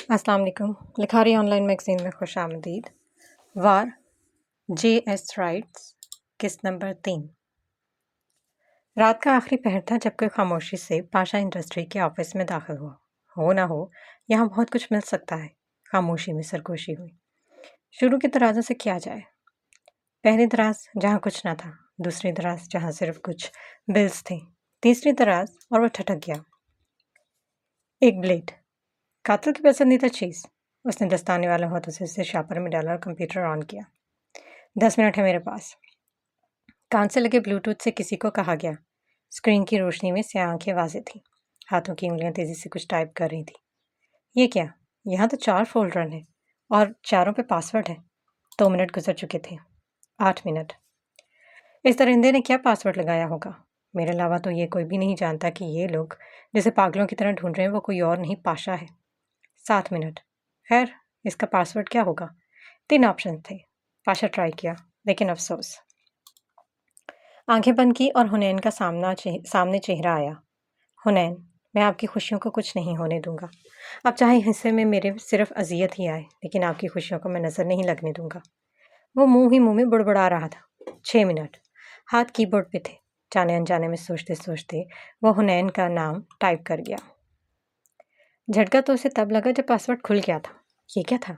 السلام علیکم۔ لکھاری آن لائن میگزین میں خوش آمدید۔ وار جے ایس رائٹس قسط نمبر 3۔ رات کا آخری پہر تھا جب کوئی خاموشی سے پاشا انڈسٹری کے آفس میں داخل ہوا۔ ہو نہ ہو یہاں بہت کچھ مل سکتا ہے، خاموشی میں سرگوشی ہوئی۔ شروع کے درازوں سے کیا جائے؟ پہلی دراز جہاں کچھ نہ تھا، دوسری دراز جہاں صرف کچھ بلز تھے، تیسری دراز اور وہ ٹھٹک گیا۔ ایک بلیڈ، قاتل کی پسندیدہ چیز۔ اس نے دستانے والا ہاتھوں سے اسے شاپر میں ڈالا اور کمپیوٹر آن کیا۔ 10 منٹ ہے میرے پاس۔ کان سے لگے بلوٹوتھ سے کسی کو کہا گیا۔ اسکرین کی روشنی میں سیاہ آنکھیں واضح تھیں، ہاتھوں کی انگلیاں تیزی سے کچھ ٹائپ کر رہی تھیں۔ یہ کیا؟ یہاں تو 4 فولڈر ہیں اور چاروں پہ پاسورڈ ہے۔ 2 منٹ گزر چکے تھے۔ 8 منٹ۔ اس درندے نے کیا پاسورڈ لگایا ہوگا؟ میرے علاوہ تو یہ کوئی بھی نہیں جانتا کہ یہ لوگ جسے پاگلوں کی طرح ڈھونڈ رہے ہیں وہ کوئی اور نہیں، پاشا ہے۔ 7 منٹ۔ خیر، اس کا پاسورڈ کیا ہوگا؟ 3 آپشن تھے۔ پاشا ٹرائی کیا، لیکن افسوس۔ آنکھیں بند کی اور حنین کا سامنے چہرہ آیا۔ حنین، میں آپ کی خوشیوں کو کچھ نہیں ہونے دوں گا۔ اب چاہے حصے میں میرے صرف اذیت ہی آئے، لیکن آپ کی خوشیوں کو میں نظر نہیں لگنے دوں گا۔ وہ منہ میں بڑبڑا رہا تھا۔ 6 منٹ۔ ہاتھ کی بورڈ پہ تھے۔ جانے انجانے میں سوچتے سوچتے وہ حنین کا نام ٹائپ کر گیا۔ جھٹکا تو اسے تب لگا جب پاسورڈ کھل گیا تھا۔ یہ کیا تھا؟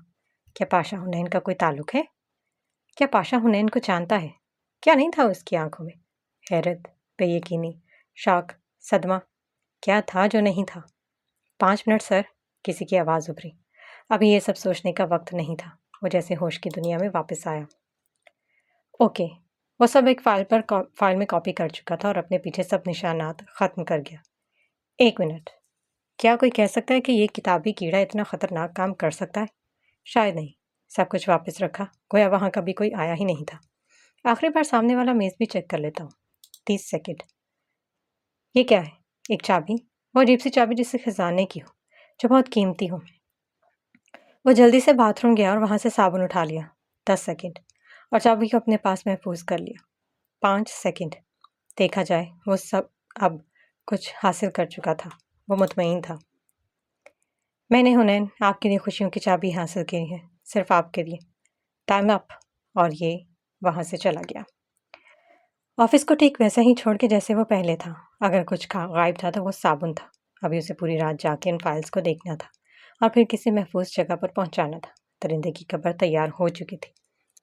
کیا پاشا حنین کا کوئی تعلق ہے؟ کیا پاشا حنین کو جانتا ہے؟ کیا نہیں تھا اس کی آنکھوں میں؟ حیرت، بے یقینی، شاک، صدمہ۔ کیا تھا جو نہیں تھا؟ 5 منٹ سر، کسی کی آواز ابھری۔ ابھی یہ سب سوچنے کا وقت نہیں تھا۔ وہ جیسے ہوش کی دنیا میں واپس آیا۔ اوکے، وہ سب ایک فائل میں کاپی کر چکا تھا اور اپنے پیچھے سب نشانات ختم کر گیا۔ 1 منٹ۔ کیا کوئی کہہ سکتا ہے کہ یہ کتابی کیڑا اتنا خطرناک کام کر سکتا ہے؟ شاید نہیں۔ سب کچھ واپس رکھا، گویا وہاں کبھی کوئی آیا ہی نہیں تھا۔ آخری بار سامنے والا میز بھی چیک کر لیتا ہوں۔ 30 سیکنڈ۔ یہ کیا ہے؟ ایک چابی؟ وہ عجیب سی چابی جس سے خزانے کی ہو، جو بہت قیمتی ہو۔ وہ جلدی سے باتھ روم گیا اور وہاں سے صابن اٹھا لیا۔ 10 سیکنڈ۔ اور چابی کو اپنے پاس محفوظ کر لیا۔ 5 سیکنڈ۔ دیکھا جائے وہ سب اب کچھ حاصل کر چکا تھا۔ وہ مطمئن تھا۔ میں نے حنین آپ کے لیے خوشیوں کی چابی حاصل کی ہے، صرف آپ کے لیے۔ Time up. اور یہ وہاں سے چلا گیا۔ آفس کو ٹھیک ویسا ہی چھوڑ کے جیسے وہ پہلے تھا۔ اگر کچھ غائب تھا تو وہ صابن تھا۔ ابھی اسے پوری رات جا کے ان فائلز کو دیکھنا تھا اور پھر کسی محفوظ جگہ پر پہنچانا تھا۔ درندے کی قبر تیار ہو چکی تھی۔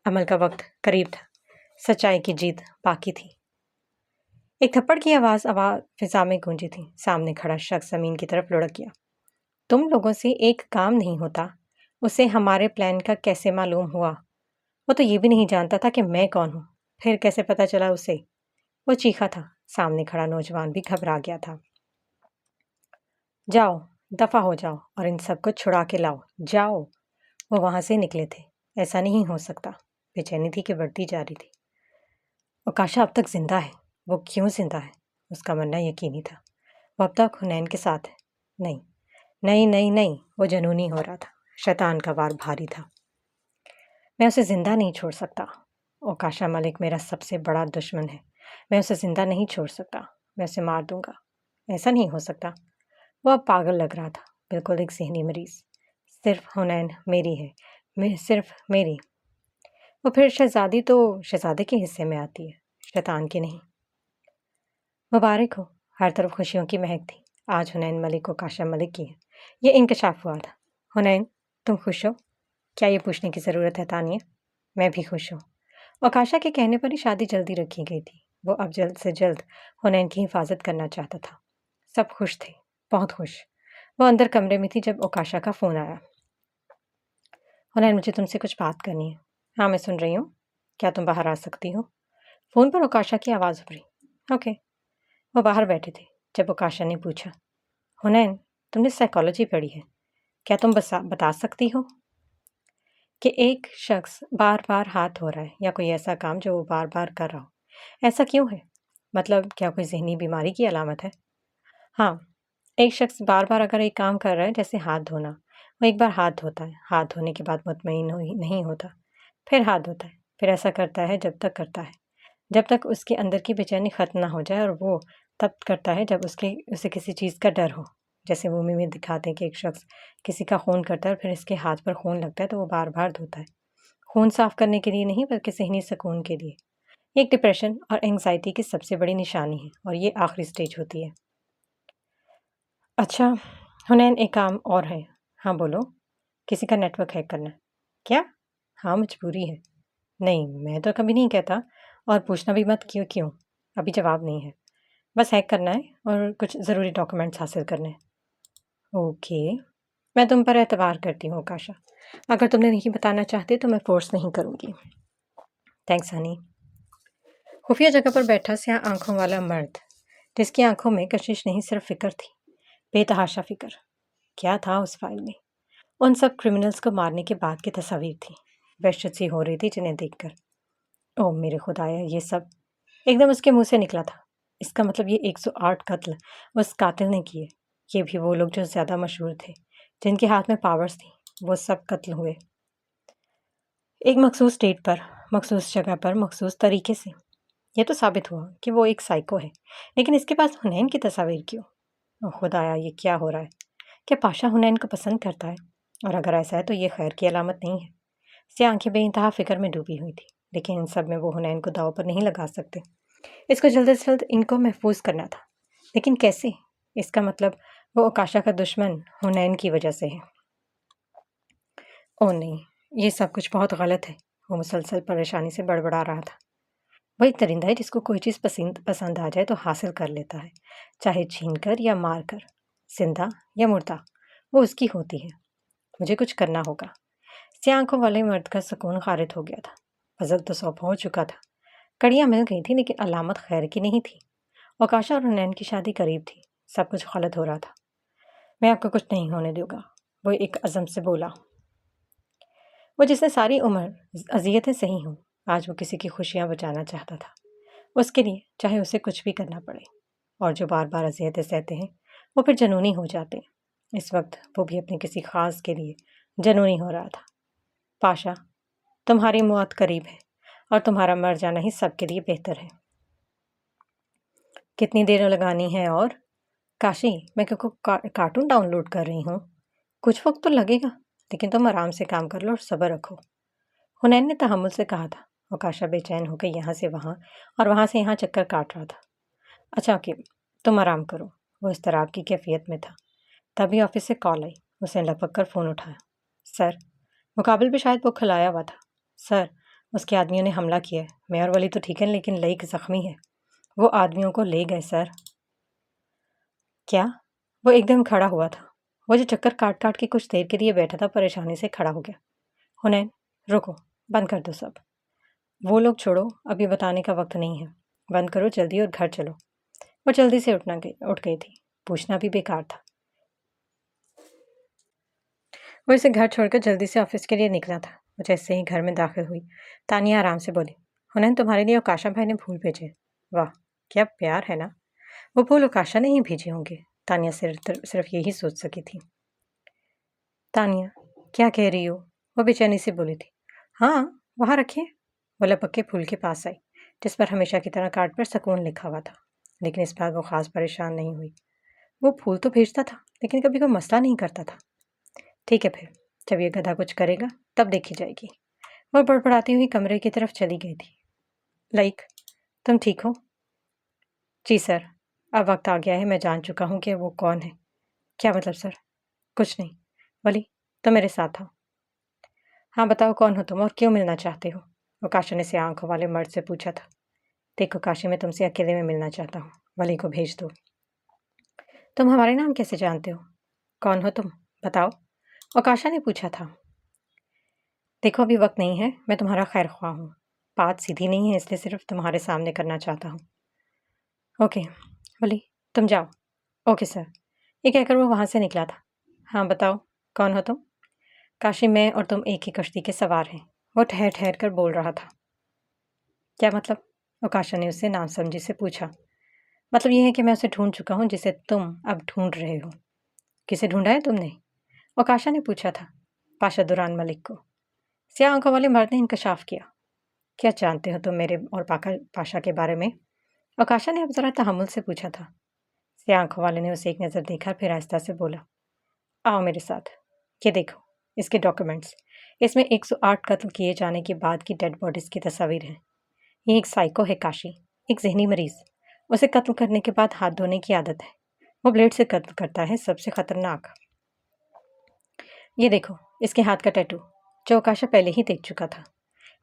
عمل کا وقت قریب تھا۔ سچائی کی جیت باقی تھی۔ ایک تھپڑ کی آواز فضا میں گونجی تھی۔ سامنے کھڑا شخص زمین کی طرف لڑک گیا۔ تم لوگوں سے ایک کام نہیں ہوتا، اسے ہمارے پلان کا کیسے معلوم ہوا؟ وہ تو یہ بھی نہیں جانتا تھا کہ میں کون ہوں۔ پھر کیسے پتا چلا اسے؟ وہ چیخا تھا۔ سامنے کھڑا نوجوان بھی گھبرا گیا تھا۔ جاؤ، دفع ہو جاؤ اور ان سب کو چھڑا کے لاؤ، جاؤ۔ وہ وہاں سے نکلے تھے۔ ایسا نہیں ہو سکتا۔ بے چینی تھی کہ بڑھتی جا رہی تھی۔ اوکاشا اب تک زندہ ہے۔ وہ کیوں زندہ ہے؟ اس کا مرنا یقینی تھا۔ وہ اب تک حنین کے ساتھ ہے۔ نہیں نہیں نہیں نہیں، وہ جنونی ہو رہا تھا۔ شیطان کا وار بھاری تھا۔ میں اسے زندہ نہیں چھوڑ سکتا۔ اوکاشا ملک میرا سب سے بڑا دشمن ہے۔ میں اسے زندہ نہیں چھوڑ سکتا۔ میں اسے مار دوں گا۔ ایسا نہیں ہو سکتا۔ وہ اب پاگل لگ رہا تھا، بالکل ایک ذہنی مریض۔ صرف حنین میری ہے، صرف میری۔ وہ پھر شہزادی تو شہزادے کے حصے میں آتی ہے، شیطان کے نہیں۔ مبارک ہو۔ ہر طرف خوشیوں کی مہک تھی۔ آج حنین ملک اوکاشا ملک کی ہے۔ یہ انکشاف ہوا تھا۔ حنین، تم خوش ہو؟ کیا یہ پوچھنے کی ضرورت ہے تانیہ؟ میں بھی خوش ہوں۔ اوکاشا کے کہنے پر ہی شادی جلدی رکھی گئی تھی۔ وہ اب جلد سے جلد حنین کی حفاظت کرنا چاہتا تھا۔ سب خوش تھے، بہت خوش۔ وہ اندر کمرے میں تھی جب اوکاشا کا فون آیا۔ حنین، مجھے تم سے کچھ بات کرنی ہے۔ ہاں، میں سن رہی ہوں۔ کیا تم باہر آ سکتی ہو؟ فون پر اوکاشا کی آواز ابھری۔ اوکے۔ وہ باہر بیٹھے تھے جب اوکاشا نے پوچھا، حنین، تم نے سائیکالوجی پڑھی ہے، کیا تم بتا سکتی ہو کہ ایک شخص بار بار ہاتھ دھو رہا ہے یا کوئی ایسا کام جو وہ بار بار کر رہا ہو، ایسا کیوں ہے؟ مطلب کیا کوئی ذہنی بیماری کی علامت ہے؟ ہاں، ایک شخص بار بار اگر ایک کام کر رہا ہے جیسے ہاتھ دھونا، وہ ایک بار ہاتھ دھوتا ہے، ہاتھ دھونے کے بعد مطمئن نہیں ہوتا، پھر ہاتھ دھوتا ہے، پھر ایسا کرتا ہے جب تک کرتا ہے جب تک اس کے اندر کی بے چینی ختم نہ ہو جائے، اور وہ تب کرتا ہے جب اسے کسی چیز کا ڈر ہو، جیسے مووی میں دکھاتے ہیں کہ ایک شخص کسی کا خون کرتا ہے اور پھر اس کے ہاتھ پر خون لگتا ہے تو وہ بار بار دھوتا ہے، خون صاف کرنے کے لیے نہیں بلکہ ذہنی سکون کے لیے۔ یہ ایک ڈپریشن اور انگزائٹی کی سب سے بڑی نشانی ہے اور یہ آخری سٹیج ہوتی ہے۔ اچھا حنین، ایک کام اور ہے۔ ہاں بولو۔ کسی کا نیٹ ورک ہیک کرنا ہے کیا؟ ہاں مجبوری ہے۔ نہیں میں تو کبھی نہیں کہتا، اور پوچھنا بھی مت کیوں ابھی جواب نہیں ہے، بس ہیک کرنا ہے اور کچھ ضروری ڈاکومنٹس حاصل کرنے ہیں۔ اوکے، میں تم پر اعتبار کرتی ہوں کاشا، اگر تم نے نہیں بتانا چاہتے تو میں فورس نہیں کروں گی۔ Thanks honey. خفیہ جگہ پر بیٹھا سیاہ آنکھوں والا مرد، جس کی آنکھوں میں کشش نہیں صرف فکر تھی، بے تحاشا فکر۔ کیا تھا اس فائل میں؟ ان سب کرمنلز کو مارنے کے بعد کی تصاویر تھی، وحشت سی ہو رہی تھی جنہیں دیکھ کر۔ او میرے خدایا، یہ سب ایک دم اس کے منہ سے نکلا تھا۔ اس کا مطلب یہ 108 قتل اس قاتل نے کیے، یہ بھی وہ لوگ جو زیادہ مشہور تھے، جن کے ہاتھ میں پاورز تھیں، وہ سب قتل ہوئے ایک مخصوص ڈیٹ پر، مخصوص جگہ پر، مخصوص طریقے سے۔ یہ تو ثابت ہوا کہ وہ ایک سائیکو ہے، لیکن اس کے پاس حنین کی تصاویر کیوں؟ او خدایا، یہ کیا ہو رہا ہے؟ کیا پاشا حنین کو پسند کرتا ہے؟ اور اگر ایسا ہے تو یہ خیر کی علامت نہیں ہے۔ سیاہ آنکھیں بے انتہا فکر میں ڈوبی ہوئی تھی، لیکن ان سب میں وہ حنین کو داؤ پر نہیں لگا سکتے۔ اس کو جلد از جلد ان کو محفوظ کرنا تھا، لیکن کیسے؟ اس کا مطلب وہ اوکاشا کا دشمن حنین کی وجہ سے ہے۔ او نہیں، یہ سب کچھ بہت غلط ہے۔ وہ مسلسل پریشانی سے بڑبڑا رہا تھا۔ وہ ایک درندہ ہے جس کو کوئی چیز پسند آ جائے تو حاصل کر لیتا ہے، چاہے چھین کر یا مار کر، زندہ یا مردہ، وہ اس کی ہوتی ہے۔ مجھے کچھ کرنا ہوگا۔ سیاہ آنکھوں والے مرد کا سکون خارج ہو گیا تھا۔ پزل تو سوپ ہو چکا تھا، کڑیاں مل گئی تھیں، لیکن علامت خیر کی نہیں تھی۔ اوکاشا اور حنین کی شادی قریب تھی، سب کچھ غلط ہو رہا تھا۔ میں آپ کو کچھ نہیں ہونے دوں گا، وہ ایک عزم سے بولا۔ وہ جس نے ساری عمر اذیتیں سہی ہوں، آج وہ کسی کی خوشیاں بچانا چاہتا تھا، اس کے لیے چاہے اسے کچھ بھی کرنا پڑے۔ اور جو بار بار اذیتیں سہتے ہیں وہ پھر جنونی ہو جاتے ہیں۔ اس وقت وہ بھی اپنے کسی خاص کے لیے جنونی ہو رہا تھا۔ پاشا، تمہاری موت قریب ہے اور تمہارا مر جانا ہی سب کے لیے بہتر ہے۔ کتنی دیر لگانی ہے؟ اور کاشی، میں کارٹون ڈاؤن لوڈ کر رہی ہوں، کچھ وقت تو لگے گا، لیکن تم آرام سے کام کر لو اور صبر رکھو، حنین نے تحمل سے کہا تھا۔ اوکاشا بے چین ہو کے یہاں سے وہاں اور وہاں سے یہاں چکر کاٹ رہا تھا۔ اچھا اوکے، تم آرام کرو۔ وہ اضطراب کی کیفیت میں تھا۔ تبھی آفس سے کال آئی، اس نے لپک کر فون اٹھایا۔ سر، مقابل پہ شاید وہ کھلایا ہوا تھا۔ سر، اس کے آدمیوں نے حملہ کیا ہے، میں اور ولی تو ٹھیک ہے لیکن لئیک زخمی ہے، وہ آدمیوں کو لے گئے سر۔ کیا؟ وہ ایک دم کھڑا ہوا تھا، وہ جو چکر کاٹ کاٹ کے کچھ دیر کے لیے بیٹھا تھا پریشانی سے کھڑا ہو گیا۔ حنین، رکو، بند کر دو سب، وہ لوگ چھوڑو، ابھی بتانے کا وقت نہیں ہے، بند کرو جلدی اور گھر چلو۔ وہ جلدی سے اٹھ گئی تھی، پوچھنا بھی بیکار تھا۔ وہ اسے گھر چھوڑ کر جلدی سے آفس کے لیے نکلا تھا۔ وہ جیسے ہی گھر میں داخل ہوئی، تانیہ آرام سے بولی، حنین تمہارے لیے اوکاشا بھائی نے پھول بھیجے۔ واہ، کیا پیار ہے نا۔ وہ پھول اوکاشا نے ہی بھیجے ہوں گے، تانیہ صرف یہی سوچ سکی تھی۔ تانیہ، کیا کہہ رہی ہو؟ وہ بے چینی سے بولی تھی۔ ہاں، وہاں رکھیے۔ وہ لپک کے پھول کے پاس آئی، جس پر ہمیشہ کی طرح کارڈ پر سکون لکھا ہوا تھا، لیکن اس بار وہ خاص پریشان نہیں ہوئی۔ وہ پھول تو بھیجتا تھا، لیکن کبھی کوئی مسئلہ نہیں کرتا تھا۔ ٹھیک ہے، پھر جب یہ گدھا کچھ کرے گا تب دیکھی جائے گی۔ وہ بڑبڑاتی ہوئی کمرے کی طرف چلی گئی تھی۔ لائک، تم ٹھیک ہو؟ جی سر، اب وقت آ گیا ہے، میں جان چکا ہوں کہ وہ کون ہے۔ کیا مطلب سر؟ کچھ نہیں، ولی تم میرے ساتھ آؤ۔ ہاں بتاؤ، کون ہو تم اور کیوں ملنا چاہتے ہو؟ اوکاشا نے سیاہ آنکھوں والے مرد سے پوچھا تھا۔ دیکھو کاشی، میں تم سے اکیلے میں ملنا چاہتا ہوں، ولی کو بھیج دو۔ تم ہمارے نام کیسے جانتے ہو؟ کون ہو تم؟ بتاؤ، اوکاشا نے پوچھا تھا۔ دیکھو ابھی وقت نہیں ہے، میں تمہارا خیر خواہ ہوں، بات سیدھی نہیں ہے اس لیے صرف تمہارے سامنے کرنا چاہتا ہوں۔ اوکے ولی، تم جاؤ۔ اوکے سر، یہ کہہ کر وہ وہاں سے نکلا تھا۔ ہاں بتاؤ، کون ہو تم؟ کاشی، میں اور تم ایک ہی کشتی کے سوار ہیں، وہ ٹھہر ٹھہر کر بول رہا تھا۔ کیا مطلب؟ اوکاشا نے اس سے نام سمجھی سے پوچھا۔ مطلب یہ ہے کہ میں اسے ڈھونڈ چکا ہوں جسے تم اب ڈھونڈ رہے ہو۔ کسے ڈھونڈا ہے تم نے؟ اوکاشا نے پوچھا تھا۔ پاشا دوران ملک کو۔ سیاہ آنکھوں والے مرد نے انکشاف کیا۔ کیا جانتے ہو تم میرے اور پاشا کے بارے میں؟ اوکاشا نے اب ذرا تحمل سے پوچھا تھا۔ سیاہ آنکھوں والے نے اسے ایک نظر دیکھا، پھر آہستہ سے بولا، آؤ میرے ساتھ، یہ دیکھو اس کے ڈاکیومنٹس، اس میں 108 قتل کیے جانے کے بعد کی ڈیڈ باڈیز کی تصاویر ہیں۔ یہ ایک سائیکو ہے کاشی، ایک ذہنی مریض، اسے قتل کرنے کے بعد ہاتھ دھونے کی عادت ہے، وہ بلیڈ سے قتل کرتا ہے، سب سے خطرناک۔ یہ دیکھو اس کے ہاتھ کا ٹیٹو، جو اوکاشا پہلے ہی دیکھ چکا تھا۔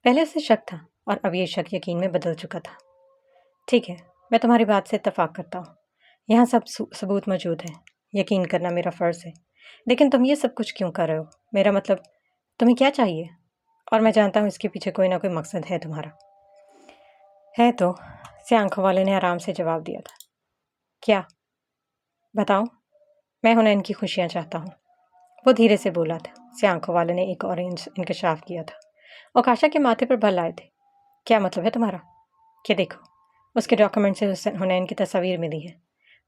پہلے اسے شک تھا اور اب یہ شک یقین میں بدل چکا تھا۔ ٹھیک ہے، میں تمہاری بات سے اتفاق کرتا ہوں، یہاں سب ثبوت موجود ہیں، یقین کرنا میرا فرض ہے، لیکن تم یہ سب کچھ کیوں کر رہے ہو؟ میرا مطلب تمہیں کیا چاہیے؟ اور میں جانتا ہوں اس کے پیچھے کوئی نہ کوئی مقصد ہے تمہارا۔ ہے تو، سیاہ آنکھوں والے نے آرام سے جواب دیا تھا۔ کیا؟ بتاؤ۔ میں حنین کی خوشیاں چاہتا ہوں، وہ دھیرے سے بولا تھا۔ سیاہ آنکھوں والے نے ایک اور انکشاف کیا تھا۔ اوکاشا کے ماتھے پر بل آئے تھے۔ کیا مطلب ہے تمہارا؟ کہ دیکھو اس کے ڈاکیومنٹ سے حنین کی تصاویر ملی ہے،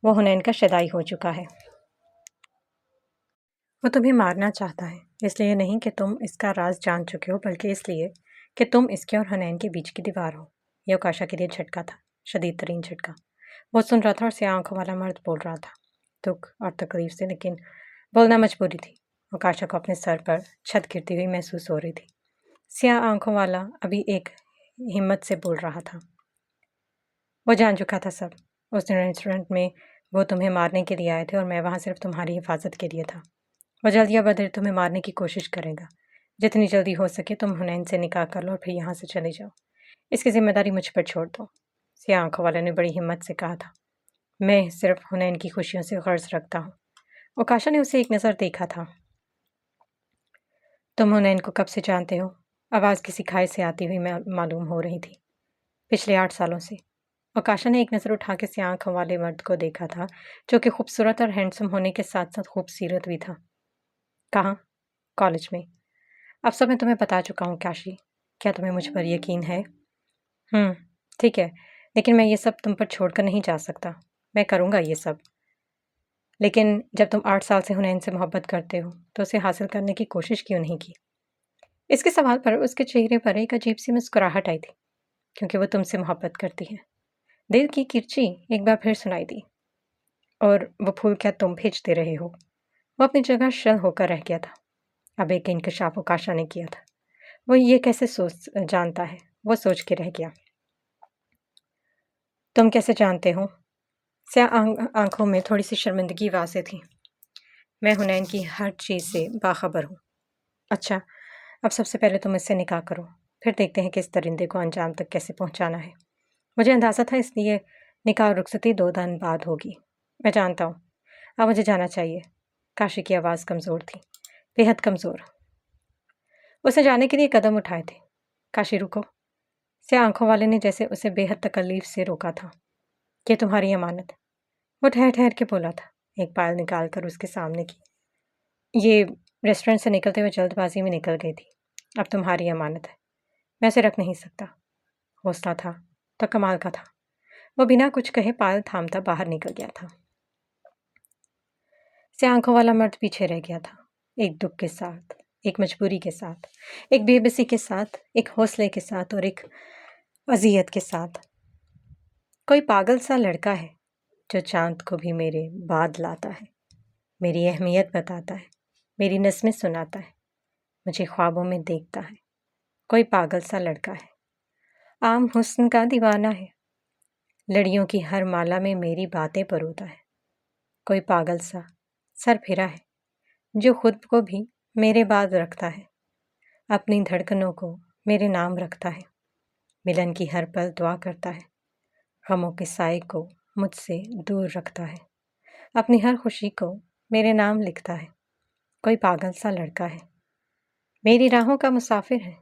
وہ حنین کا شدائی ہو چکا ہے۔ وہ تمہیں مارنا چاہتا ہے، اس لیے نہیں کہ تم اس کا راز جان چکے ہو، بلکہ اس لیے کہ تم اس کے اور حنین کے بیچ کی دیوار ہو۔ یہ اوکاشا کے لیے جھٹکا تھا، شدید ترین جھٹکا۔ وہ سن رہا تھا اور سیاہ آنکھوں والا مرد بول رہا تھا، دکھ اور تکلیف سے، لیکن بولنا مجبوری تھی۔ اوکاشا کو اپنے سر پر چھت گرتی ہوئی محسوس ہو رہی تھی۔ سیاہ آنکھوں والا ابھی ایک ہمت سے بول رہا تھا۔ وہ جان چکا تھا سب۔ اس دن ریسٹورنٹ میں وہ تمہیں مارنے کے لیے آئے تھے اور میں وہاں صرف تمہاری حفاظت کے لیے تھا۔ وہ جلد یا بدیر تمہیں مارنے کی کوشش کرے گا۔ جتنی جلدی ہو سکے تم حنین سے نکاح کر لو اور پھر یہاں سے چلے جاؤ۔ اس کی ذمہ داری مجھ پر چھوڑ دو۔ سیاہ آنکھوں والے نے بڑی ہمت سے کہا تھا۔ میں صرف حنین کی خوشیوں سے غرض رکھتا ہوں۔ اوکاشا نے اسے ایک نظر دیکھا تھا۔ تم حنین کو کب سے جانتے ہو؟ آواز کسی کھائی سے آتی ہوئی معلوم ہو رہی تھی۔ پچھلے 8 سالوں سے۔ اوکاشا نے ایک نظر اٹھا کے سیاہ آنکھوں والے مرد کو دیکھا تھا، جو کہ خوبصورت اور ہینڈسم ہونے کے ساتھ ساتھ خوبصورت بھی تھا۔ کہاں؟ کالج میں۔ اب سب میں تمہیں بتا چکا ہوں کاشی، کیا تمہیں مجھ پر یقین ہے؟ ٹھیک ہے، لیکن میں یہ سب تم پر چھوڑ کر نہیں جا سکتا۔ میں کروں گا یہ سب، لیکن جب تم 8 سال سے حنین سے محبت کرتے ہو تو اسے حاصل کرنے کی کوشش کیوں نہیں کی؟ اس کے سوال پر اس کے چہرے پر ایک عجیب سی مسکراہٹ آئی تھی، کیونکہ وہ تم سے محبت کرتی ہے۔ دل کی کرچی ایک بار پھر سنائی دی۔ اور وہ پھول کیا تم بھیجتے رہے ہو؟ وہ اپنی جگہ شل ہو کر رہ گیا تھا۔ اب ایک انکشاف اوکاشا نے کیا تھا۔ وہ یہ کیسے جانتا ہے؟ وہ سوچ کے رہ گیا۔ تم کیسے جانتے ہو؟ سیاہ آنکھوں میں تھوڑی سی شرمندگی واضح تھی۔ میں حنین کی ہر چیز سے باخبر ہوں۔ اچھا، اب سب سے پہلے تم اس سے نکاح کرو، پھر دیکھتے ہیں کہ اس درندے کو انجام تک کیسے پہنچانا ہے۔ مجھے اندازہ تھا، اس لیے نکاح اور رخصتی 2 دن بعد ہوگی۔ میں جانتا ہوں، اب مجھے جانا چاہیے۔ کاشی کی آواز کمزور تھی، بے حد کمزور۔ اس نے جانے کے لیے قدم اٹھائے تھے۔ کاشی رکو۔ سیاہ آنکھوں والے نے جیسے اسے بے حد تکلیف سے روکا تھا۔ یہ تمہاری امانت۔ وہ ٹھہر ٹھہر کے بولا تھا، ایک پائل نکال کر اس کے سامنے کی۔ یہ ریسٹورنٹ سے نکلتے ہوئے جلد بازی میں نکل گئی تھی، اب تمہاری امانت ہے، میں اسے رکھ نہیں سکتا۔ حوصلہ تھا تو کمال کا تھا۔ وہ بنا کچھ کہے پائل تھامتا باہر نکل گیا تھا۔ سیاہ آنکھوں والا مرد پیچھے رہ گیا تھا، ایک دکھ کے ساتھ، ایک مجبوری کے ساتھ، ایک بے بسی کے ساتھ، ایک حوصلے کے ساتھ اور ایک اذیت کے ساتھ۔ کوئی پاگل سا لڑکا ہے جو چاند کو بھی میرے بعد لاتا ہے، میری اہمیت بتاتا ہے، میری نظمیں سناتا ہے، مجھے خوابوں میں دیکھتا ہے۔ کوئی پاگل سا لڑکا ہے، عام حسن کا دیوانہ ہے، لڑیوں کی ہر مالا میں میری باتیں پروتا ہے۔ کوئی پاگل سا سر پھرا ہے جو خود کو بھی میرے بعد رکھتا ہے، اپنی دھڑکنوں کو میرے نام رکھتا ہے، ملن کی ہر پل دعا کرتا ہے، غموں کے سائے کو مجھ سے دور رکھتا ہے، اپنی ہر خوشی کو میرے نام لکھتا ہے۔ کوئی پاگل سا لڑکا ہے، میری راہوں کا مسافر ہے،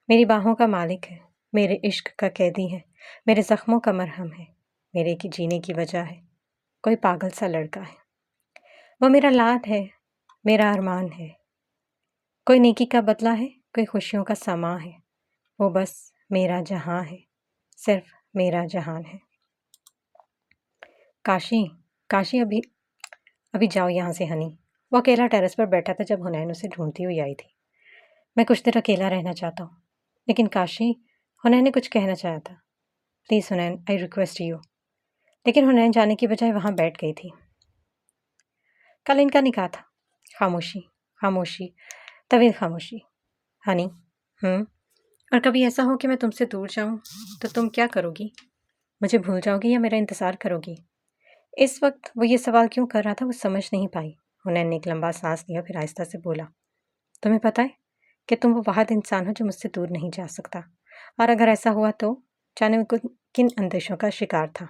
میری باہوں کا مالک ہے، میرے عشق کا قیدی ہے، میرے زخموں کا مرہم ہے، میرے کی جینے کی وجہ ہے۔ کوئی پاگل سا لڑکا ہے، وہ میرا لاد ہے، میرا ارمان ہے، کوئی نیکی کا بدلہ ہے، کوئی خوشیوں کا سماں ہے، وہ بس میرا جہاں ہے، صرف میرا جہان ہے۔ کاشی ابھی جاؤ یہاں سے ہنی۔ وہ اکیلا ٹیرس پر بیٹھا تھا جب حنین اسے ڈھونڈتی ہوئی آئی تھی۔ میں کچھ دیر اکیلا رہنا چاہتا ہوں۔ لیکن کاشی، حنین نے کچھ کہنا چاہا تھا۔ Please Hunain, I request you. لیکن حنین جانے کی بجائے وہاں بیٹھ گئی تھی۔ کل ان کا نکاح تھا۔ خاموشی، خاموشی، طویل خاموشی۔ ہنی، اور کبھی ایسا ہو کہ میں تم سے دور جاؤں تو تم کیا کرو گی؟ مجھے بھول جاؤ گی یا میرا انتظار کرو گی؟ اس وقت وہ یہ سوال کیوں کر رہا تھا وہ سمجھ نہیں پائی۔ حنین نے ایک لمبا سانس لیا، پھر آہستہ سے بولا، تمہیں پتہ ہے کہ تم وہ واحد انسان ہو جو مجھ سے دور نہیں جا سکتا، اور اگر ایسا ہوا تو جانے میں کن اندیشوں کا شکار تھا،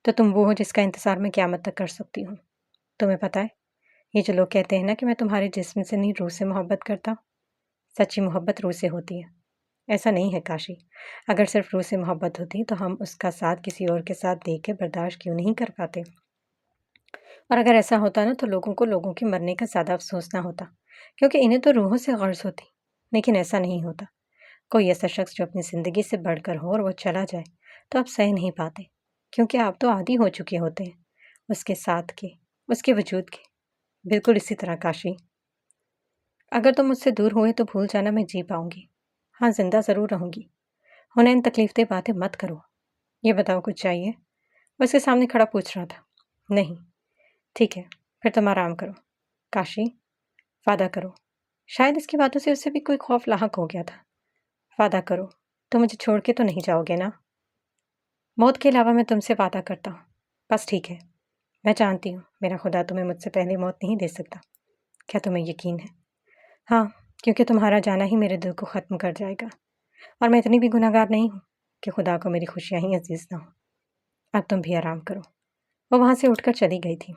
تو تم وہ ہو جس کا انتظار میں قیامت تک کر سکتی ہوں۔ تمہیں پتہ ہے یہ جو لوگ کہتے ہیں نا کہ میں تمہارے جسم سے نہیں روح سے محبت کرتا، سچی محبت روح سے ہوتی ہے۔ ایسا نہیں ہے کاشی، اگر صرف روح سے محبت ہوتی تو ہم اس کا ساتھ کسی اور کے ساتھ دیکھ کے برداشت کیوں نہیں کر پاتے؟ اور اگر ایسا ہوتا نا تو لوگوں کو لوگوں کے مرنے کا زیادہ افسوس نہ ہوتا، کیونکہ انہیں تو روحوں سے غرض ہوتی۔ لیکن ایسا نہیں ہوتا۔ کوئی ایسا شخص جو اپنی زندگی سے بڑھ کر ہو اور وہ چلا جائے تو آپ سہ نہیں پاتے، کیونکہ آپ تو عادی ہو چکے ہوتے ہیں اس کے ساتھ کے، اس کے وجود کے۔ بالکل اسی طرح کاشی، اگر تم مجھ سے دور ہوئے تو بھول جانا میں جی پاؤں گی، ہاں زندہ ضرور رہوں گی۔ حنین تکلیف دہ باتیں مت کرو، یہ بتاؤ کچھ چاہیے؟ وہ اس کے سامنے کھڑا پوچھ رہا تھا۔ نہیں، ٹھیک ہے، پھر تم آرام کرو۔ کاشی، وعدہ کرو۔ شاید اس کی باتوں سے اسے بھی کوئی خوف لاحق ہو گیا تھا۔ وعدہ کرو، تم مجھے چھوڑ کے تو نہیں جاؤ گے نا؟ موت کے علاوہ میں تم سے وعدہ کرتا ہوں۔ بس ٹھیک ہے، میں جانتی ہوں میرا خدا تمہیں مجھ سے پہلے موت نہیں دے سکتا۔ کیا تمہیں یقین ہے؟ ہاں، کیونکہ تمہارا جانا ہی میرے دل کو ختم کر جائے گا، اور میں اتنی بھی گناہ گار نہیں ہوں کہ خدا کو میری خوشیاں ہی عزیز نہ ہوں۔ اب تم بھی آرام کرو۔ وہ وہاں سے اٹھ کر چلی گئی تھی۔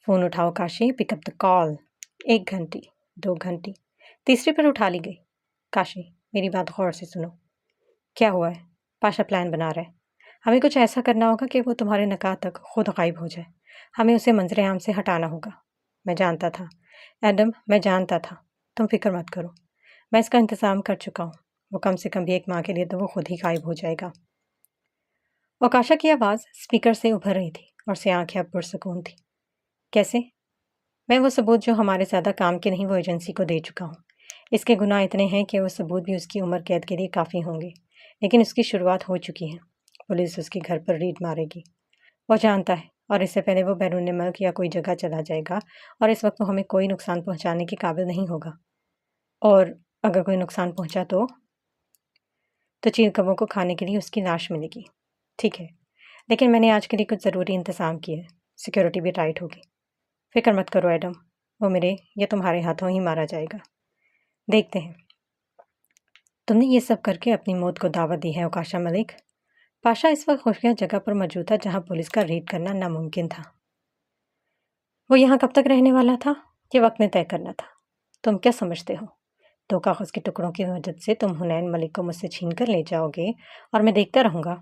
فون اٹھاؤ کاشی، پک اپ دا کال۔ 1 گھنٹی، 2 گھنٹی، تیسری پر اٹھا لی گئی۔ کاشی، میری بات غور سے سنو۔ کیا ہوا ہے؟ پاشا پلان بنا رہا ہے۔ ہمیں کچھ ایسا کرنا ہوگا کہ وہ تمہارے نکاح تک خود غائب ہو جائے۔ ہمیں اسے منظر عام سے ہٹانا ہوگا۔ میں جانتا تھا ایڈم، میں جانتا تھا۔ تم فکر مت کرو، میں اس کا انتظام کر چکا ہوں۔ وہ کم سے کم بھی 1 ماہ کے لیے تو وہ خود ہی غائب ہو جائے گا۔ اوکاشا کی آواز اسپیکر سے ابھر رہی تھی اور اسے آنکھیں اب پرسکون تھی۔ کیسے؟ میں وہ ثبوت جو ہمارے زیادہ کام کے نہیں وہ ایجنسی کو دے چکا ہوں۔ اس کے گناہ اتنے ہیں کہ وہ ثبوت بھی اس کی عمر قید کے لیے کافی ہوں گے، لیکن اس کی شروعات ہو چکی ہے۔ پولیس اس کے گھر پر ریڈ مارے گی۔ وہ جانتا ہے، اور اس سے پہلے وہ بیرون ملک یا کوئی جگہ چلا جائے گا، اور اس وقت وہ ہمیں کوئی نقصان پہنچانے کے قابل نہیں ہوگا۔ اور اگر کوئی نقصان پہنچا تو چیل کبوں کو کھانے کے لیے اس کی لاش ملے گی۔ ٹھیک ہے، لیکن میں نے آج کے لیے کچھ ضروری انتظام کیے ہے۔ سیکیورٹی بھی ٹائٹ ہوگی۔ فکر مت کرو ایڈم، وہ میرے یا تمہارے ہاتھوں ہی مارا جائے گا۔ دیکھتے ہیں۔ تم نے یہ سب کر کے اپنی موت کو دعوت دی ہے اوکاشا ملک۔ پاشا اس وقت خفیہ جگہ پر موجود تھا جہاں پولیس کا ریڈ کرنا ناممکن تھا۔ وہ یہاں کب تک رہنے والا تھا؟ یہ وقت نے طے کرنا تھا۔ تم کیا سمجھتے ہو؟ 2 کاغذ کے ٹکڑوں کی مدد سے تم حنین ملک کو مجھ سے چھین کر لے جاؤ گے اور میں دیکھتا رہوں گا؟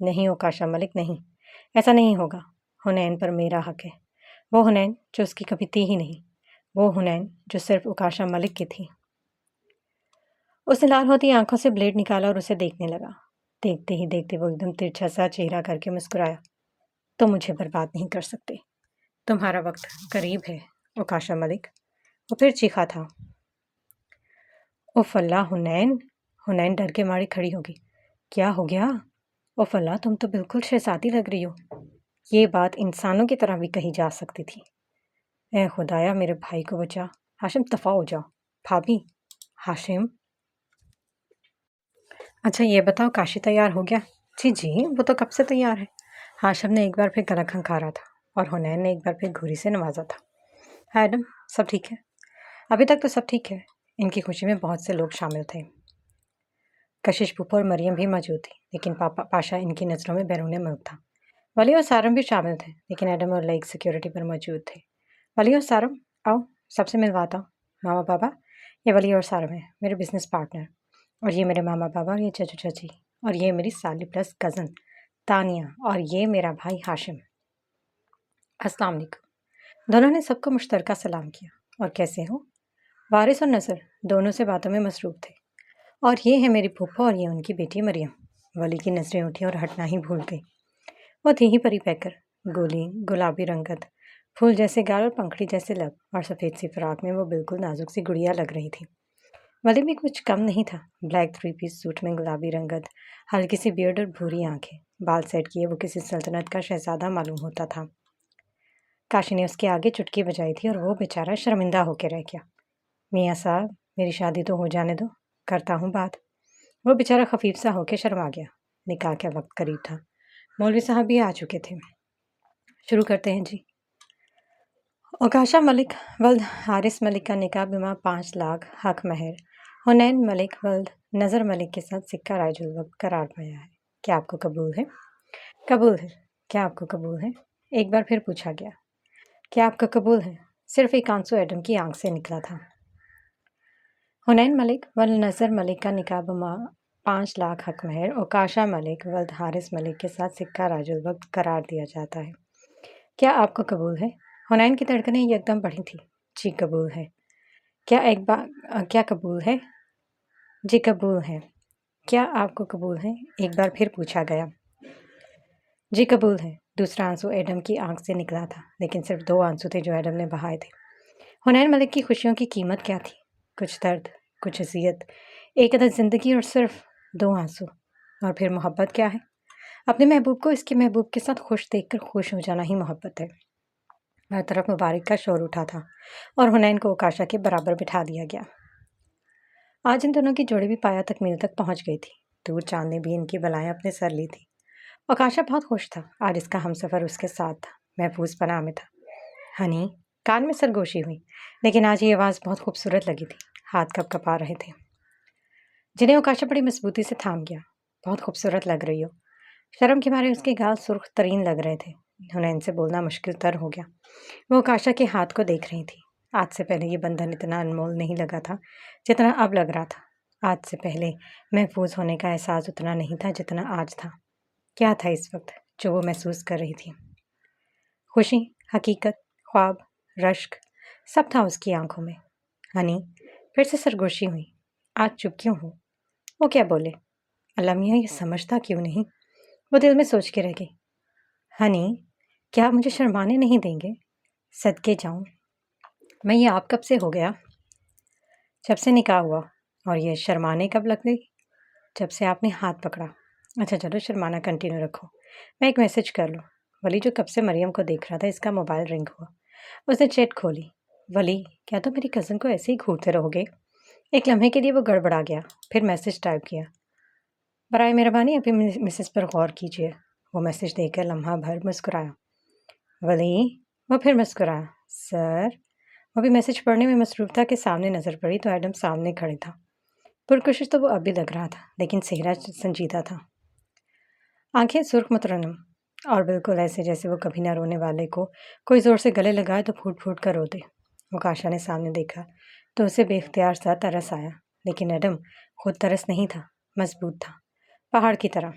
نہیں اوکاشا ملک، نہیں، ایسا نہیں ہوگا۔ حنین پر میرا حق ہے۔ وہ حنین جو اس کی کبھی تھی ہی نہیں، وہ حنین جو صرف اوکاشا ملک کی تھی۔ اس نے لال ہوتی آنکھوں سے بلیڈ نکالا اور اسے دیکھنے لگا۔ دیکھتے ہی دیکھتے وہ ایک دم ترچھا سا چہرہ کر کے مسکرایا۔ تم مجھے برباد نہیں کر سکتے، تمہارا وقت قریب ہے اوکاشا ملک۔ وہ پھر چیخا تھا۔ اوف اللہ حنین! حنین ڈر کے مارے کھڑی ہوگی۔ کیا ہو گیا؟ اوف اللہ، تم تو بالکل شہزادی لگ رہی ہو۔ یہ بات انسانوں کی طرح بھی کہی جا سکتی تھی۔ اے خدایا، میرے بھائی کو بچا۔ ہاشم دفع ہو جاؤ۔ بھابھی، ہاشم۔ اچھا یہ بتاؤ کاشی تیار ہو گیا؟ جی، وہ تو کب سے تیار ہے۔ ہاشم نے ایک بار پھر گلا کھنکھارا تھا اور حنین نے ایک بار پھر گھوری سے نوازا تھا۔ ایڈم، سب ٹھیک ہے؟ ابھی تک تو سب ٹھیک ہے۔ ان کی خوشی میں بہت سے لوگ شامل تھے۔ کشش پھوپھو اور مریم بھی موجود تھی، لیکن پاشا ان کی نظروں میں بیرون ملک تھا۔ ولی اور سارم بھی شامل تھے، لیکن ایڈم اور لیک سیکیورٹی پر موجود تھے۔ ولی اور سارم، آؤ سب سے ملواتا ہوں۔ ماما بابا، یہ ولی اور سارم ہے، میرے بزنس پارٹنر، اور یہ میرے ماما بابا اور یہ چچو چچی، اور یہ میری سالی پلس کزن تانیہ، اور یہ میرا بھائی ہاشم۔ السلام علیکم۔ دونوں نے سب کو مشترکہ سلام کیا۔ اور کیسے ہو؟ وارث اور نصر دونوں سے باتوں میں مصروف تھے۔ اور یہ ہے میری پھوپھو اور یہ ان کی بیٹی مریم۔ ولی کی نظریں اٹھیں اور ہٹنا ہی بھول گئی۔ وہ تھی ہی پری پیکر، گولی، گلابی رنگت، پھول جیسے گال اور پنکھڑی جیسے لب، اور سفید سی فراق میں وہ بالکل نازک سی گڑیا لگ رہی تھی۔ ولی بھی کچھ کم نہیں تھا، بلیک 3 پیس سوٹ میں گلابی رنگت، ہلکی سی بیئرڈ اور بھوری آنکھیں، بال سیٹ کیے وہ کسی سلطنت کا شہزادہ معلوم ہوتا تھا۔ کاشی نے اس کے آگے چٹکی بجائی تھی اور وہ بیچارہ شرمندہ ہو کے رہ گیا۔ میاں صاحب میری شادی تو ہو جانے دو، کرتا ہوں بات۔ وہ بیچارہ خفیف سا ہو کے شرما گیا۔ نکاح کا وقت قریب تھا، مولوی صاحب بھی آ چکے تھے۔ شروع کرتے ہیں جی۔ اوکاشا ملک ولد حارث ملک کا نکاح بما 5 لاکھ حق مہر حنین ملک ولد نظر ملک کے ساتھ سکہ رائج الوقت قرار پایا ہے۔ کیا آپ کو قبول ہے؟ قبول ہے۔ کیا آپ کو قبول ہے؟ ایک بار پھر پوچھا گیا۔ کیا آپ کا قبول ہے؟ صرف ایک آنسو ایڈم کی آنکھ سے نکلا تھا۔ حنین ملک ولد نظر ملک کا نکاح بما 5 لاکھ حق مہر اوکاشا ملک ولد حارث ملک کے ساتھ سکہ رائج الوقت قرار دیا جاتا ہے۔ کیا آپ کو قبول ہے؟ حنین کی دھڑکنیں یکدم بڑھی تھی۔ جی قبول ہے۔ کیا قبول ہے؟ جی قبول ہے۔ کیا آپ کو قبول ہے؟ ایک بار پھر پوچھا گیا۔ جی قبول ہے۔ دوسرا آنسو ایڈم کی آنکھ سے نکلا تھا، لیکن صرف 2 آنسو تھے جو ایڈم نے بہائے تھے۔ حنین ملک کی خوشیوں کی قیمت کیا تھی؟ کچھ درد، کچھ اذیت، ایک عدد زندگی اور صرف 2 آنسو۔ اور پھر محبت کیا ہے؟ اپنے محبوب کو اس کے محبوب کے ساتھ خوش دیکھ کر خوش ہو جانا ہی محبت ہے۔ ہر طرف مبارک کا شور اٹھا تھا اور حنین کو اوکاشا کے برابر بٹھا دیا گیا۔ آج ان دونوں کی جوڑی بھی پایا تکمیل تک پہنچ گئی تھی۔ دور چاند نے بھی ان کی بلائیں اپنے سر لی تھی۔ اوکاشا بہت خوش تھا۔ آج اس کا ہمسفر اس کے ساتھ تھا، محفوظ پناہ میں تھا۔ ہنی، کان میں سرگوشی ہوئی، لیکن آج یہ آواز بہت خوبصورت لگی تھی۔ ہاتھ کپ کپا رہے تھے، جنہیں اوکاشا بڑی مضبوطی سے تھام گیا۔ بہت خوبصورت لگ رہی ہو۔ شرم کے مارے اس کے گال سرخ ترین لگ رہے تھے۔ حنین سے بولنا مشکل تر ہو گیا۔ وہ اوکاشا کے ہاتھ کو دیکھ رہی تھی۔ آج سے پہلے یہ بندھن اتنا انمول نہیں لگا تھا جتنا اب لگ رہا تھا۔ آج سے پہلے محفوظ ہونے کا احساس اتنا نہیں تھا جتنا آج تھا۔ کیا تھا اس وقت جو وہ محسوس کر رہی تھی؟ خوشی، حقیقت، خواب، رشک، سب تھا اس کی آنکھوں میں۔ ہنی پھر سے سرگوشی ہوئی۔ آج چپ کیوں ہو؟ وہ کیا بولے؟ اللہ میاں یہ سمجھتا کیوں نہیں؟ وہ دل میں سوچ کے رہ گئی۔ ہنی، کیا آپ مجھے شرمانے نہیں دیں گے؟ صدقے جاؤں، میں یہ آپ کب سے ہو گیا؟ جب سے نکاح ہوا۔ اور یہ شرمانے کب لگ گئی؟ جب سے آپ نے ہاتھ پکڑا۔ اچھا چلو شرمانا کنٹینیو رکھو، میں ایک میسج کر لوں۔ ولی جو کب سے مریم کو دیکھ رہا تھا، اس کا موبائل رنگ ہوا۔ اس نے چیٹ کھولی۔ ولی، کیا تم میری کزن کو ایسے ہی گھورتے رہو گے؟ ایک لمحے کے لیے وہ گڑبڑا گیا، پھر میسج ٹائپ کیا۔ برائے مہربانی ابھی مسز پر غور کیجیے۔ وہ میسج دیکھ کر لمحہ بھر مسکرایا۔ ولی، وہ پھر مسکرایا۔ سر، وہ بھی میسج پڑھنے میں مصروف تھا کہ سامنے نظر پڑی تو ایڈم سامنے کھڑے تھا۔ پرکشش تو وہ اب بھی لگ رہا تھا، لیکن چہرہ سنجیدہ تھا۔ آنکھیں سرخ مترنم، اور بالکل ایسے جیسے وہ کبھی نہ رونے والے کو کوئی زور سے گلے لگائے تو پھوٹ پھوٹ کر رو دے۔ اوکاشا نے سامنے دیکھا تو اسے بے اختیار سا ترس آیا، لیکن ایڈم خود ترس نہیں تھا، مضبوط تھا، پہاڑ کی طرح۔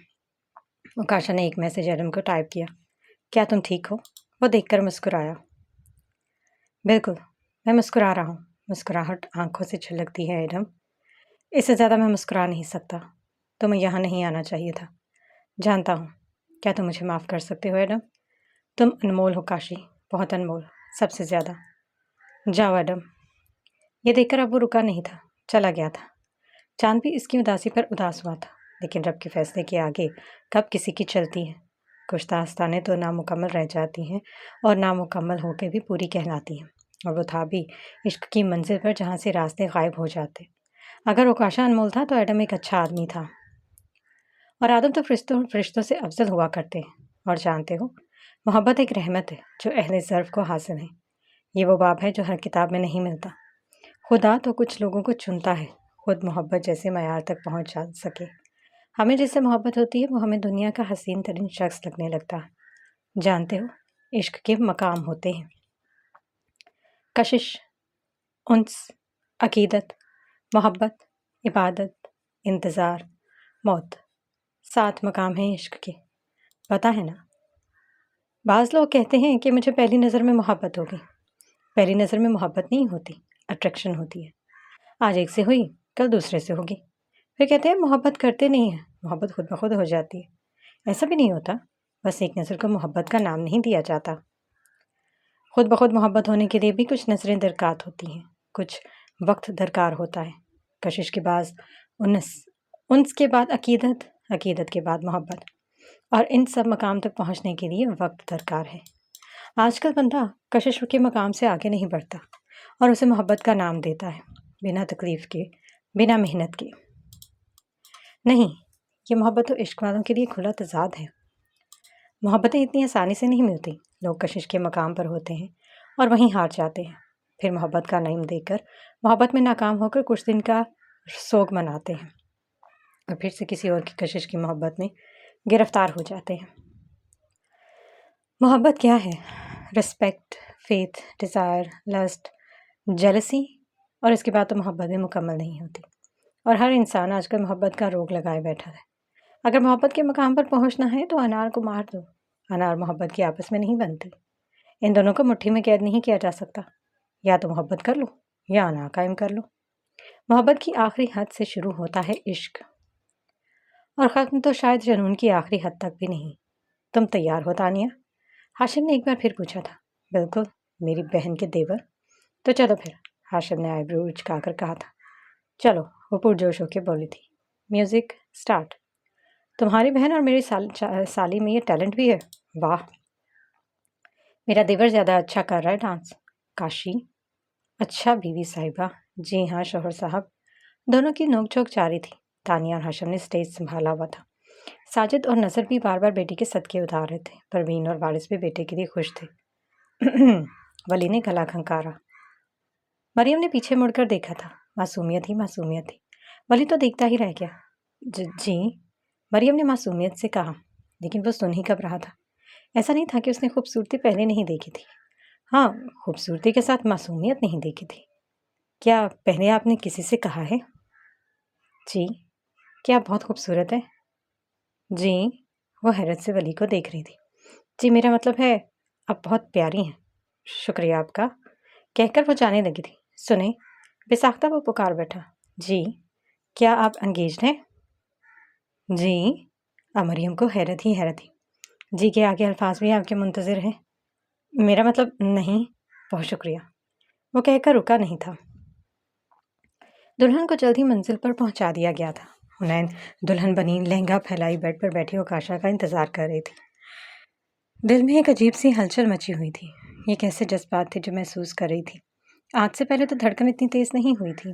اوکاشا نے ایک میسج ایڈم کو ٹائپ کیا۔ کیا تم ٹھیک ہو؟ وہ دیکھ کر مسکرایا۔ بالکل، میں مسکرا رہا ہوں۔ مسکراہٹ آنکھوں سے چھلکتی ہے ایڈم۔ اس سے زیادہ میں مسکرا نہیں سکتا۔ تمہیں یہاں نہیں آنا چاہیے تھا۔ جانتا ہوں۔ کیا تم مجھے معاف کر سکتے ہو ایڈم؟ تم انمول ہو کاشی، بہت انمول، سب سے زیادہ۔ جاؤ ایڈم۔ یہ دیکھ کر اب وہ رکا نہیں تھا، چلا گیا تھا۔ چاند بھی اس کی اداسی پر اداس ہوا تھا، لیکن رب کے فیصلے کے آگے کب کسی کی چلتی ہے؟ کچھ داستانیں تو نامکمل رہ جاتی ہیں اور نامکمل ہو کے بھی پوری کہلاتی ہیں، اور وہ تھا بھی عشق کی منزل پر جہاں سے راستے غائب ہو جاتے۔ اگر اوکاشا انمول تھا تو ایڈم ایک اچھا آدمی تھا، اور آدم تو فرشتوں سے افضل ہوا کرتے ہیں۔ اور جانتے ہو، محبت ایک رحمت ہے جو اہل ظرف کو حاصل ہے۔ یہ وہ باب ہے جو ہر کتاب میں نہیں ملتا۔ خدا تو کچھ لوگوں کو چنتا ہے خود محبت جیسے معیار تک پہنچ جا سکے۔ ہمیں جس سے محبت ہوتی ہے وہ ہمیں دنیا کا حسین ترین شخص لگنے لگتا ہے۔ جانتے ہو، عشق کے مقام ہوتے ہیں: کشش، انس، عقیدت، محبت، عبادت، انتظار، موت۔ 7 مقام ہیں عشق کے، پتہ ہے نا؟ بعض لوگ کہتے ہیں کہ مجھے پہلی نظر میں محبت ہوگی۔ پہلی نظر میں محبت نہیں ہوتی، اٹریکشن ہوتی ہے۔ آج ایک سے ہوئی، کل دوسرے سے ہوگی۔ پھر کہتے ہیں محبت کرتے نہیں ہیں، محبت خود بخود ہو جاتی ہے۔ ایسا بھی نہیں ہوتا، بس ایک نظر کو محبت کا نام نہیں دیا جاتا۔ خود بخود محبت ہونے کے لیے بھی کچھ نظریں درکار ہوتی ہیں، کچھ وقت درکار ہوتا ہے۔ کشش کے بعد انس کے بعد عقیدت، عقیدت کے بعد محبت۔ اور ان سب مقام تک پہنچنے کے لیے وقت درکار ہے۔ آج کل بندہ کشش کے مقام سے آگے نہیں بڑھتا اور اسے محبت کا نام دیتا ہے، بنا تکلیف کے، بنا محنت کے۔ نہیں، یہ محبت و عشق والوں کے لیے کھلا تضاد ہے۔ محبتیں اتنی آسانی سے نہیں ملتی۔ لوگ کشش کے مقام پر ہوتے ہیں اور وہیں ہار جاتے ہیں، پھر محبت کا نعیم دے کر محبت میں ناکام ہو کر کچھ دن کا سوگ مناتے ہیں اور پھر سے کسی اور کی کشش کی محبت میں گرفتار ہو جاتے ہیں۔ محبت کیا ہے؟ Respect, faith, Dzire, list, jealousy, اور اس کے بعد تو محبت بھی مکمل نہیں ہوتی۔ اور ہر انسان آج کل محبت کا روگ لگائے بیٹھا ہے۔ اگر محبت کے مقام پر پہنچنا ہے تو انار کو مار دو۔ انار محبت کی آپس میں نہیں بنتی۔ ان دونوں کو مٹھی میں قید نہیں کیا جا سکتا۔ یا تو محبت کر لو یا انار قائم کر لو۔ محبت کی آخری حد سے شروع ہوتا ہے عشق، اور ختم تو شاید جنون کی آخری حد تک بھی نہیں۔ تم تیار ہو تانیہ؟ ہاشم نے ایک بار پھر پوچھا تھا۔ بالکل، میری بہن کے دیور۔ تو چلو پھر، ہاشم نے آئی برو اچکا کر کہا تھا۔ چلو، وہ پرجوش ہو کے بولی تھی۔ Music start. تمہاری بہن اور میری سالی میں یہ ٹیلنٹ بھی ہے؟ واہ، میرا دیور زیادہ اچھا کر رہا ہے ڈانس۔ کاشی؟ اچھا بیوی صاحبہ۔ جی ہاں شوہر صاحب۔ دونوں کی نوک جھوک جاری تھی۔ تانیہ اور ہاشم نے اسٹیج سنبھالا ہوا تھا۔ ساجد اور نصر بھی بار بار بیٹی کے صدقے اتار رہے تھے۔ پروین اور وارث بھی بیٹے کے لیے خوش تھے۔ ولی نے گلا کھنکارا۔ مریم نے پیچھے مڑ کر دیکھا تھا۔ معصومیت ہی معصومیت تھی۔ ولی تو دیکھتا ہی رہ گیا۔ جی، مریم نے معصومیت سے کہا، لیکن وہ سن ہی کب رہا تھا۔ ایسا نہیں تھا کہ اس نے خوبصورتی پہلے نہیں دیکھی تھی۔ ہاں، خوبصورتی کے ساتھ معصومیت نہیں دیکھی تھی۔ کیا پہلے آپ نے کسی سے کہا ہے؟ جی، کیا بہت خوبصورت ہے؟ جی، وہ حیرت سے ولی کو دیکھ رہی تھی۔ جی، میرا مطلب ہے آپ بہت پیاری ہیں۔ شکریہ آپ کا، کہہ کر وہ جانے لگی تھی۔ سنیں، بے ساختہ وہ پکار بیٹھا۔ جی، کیا آپ انگیجڈ ہیں؟ جی، مریم کو حیرت ہی حیرت تھی۔ جی کے آگے الفاظ بھی آپ کے منتظر ہیں؟ میرا مطلب نہیں، بہت شکریہ، وہ کہہ کر رکا نہیں تھا۔ دلہن کو جلد ہی منزل پر پہنچا دیا گیا تھا۔ حنین دلہن بنی لہنگا پھیلائی بیڈ پر بیٹھی اوکاشا کا انتظار کر رہی تھی۔ دل میں ایک عجیب سی ہلچل مچی ہوئی تھی۔ یہ کیسے جذبات تھے جو محسوس کر رہی تھی؟ آج سے پہلے تو دھڑکن اتنی تیز نہیں ہوئی تھی۔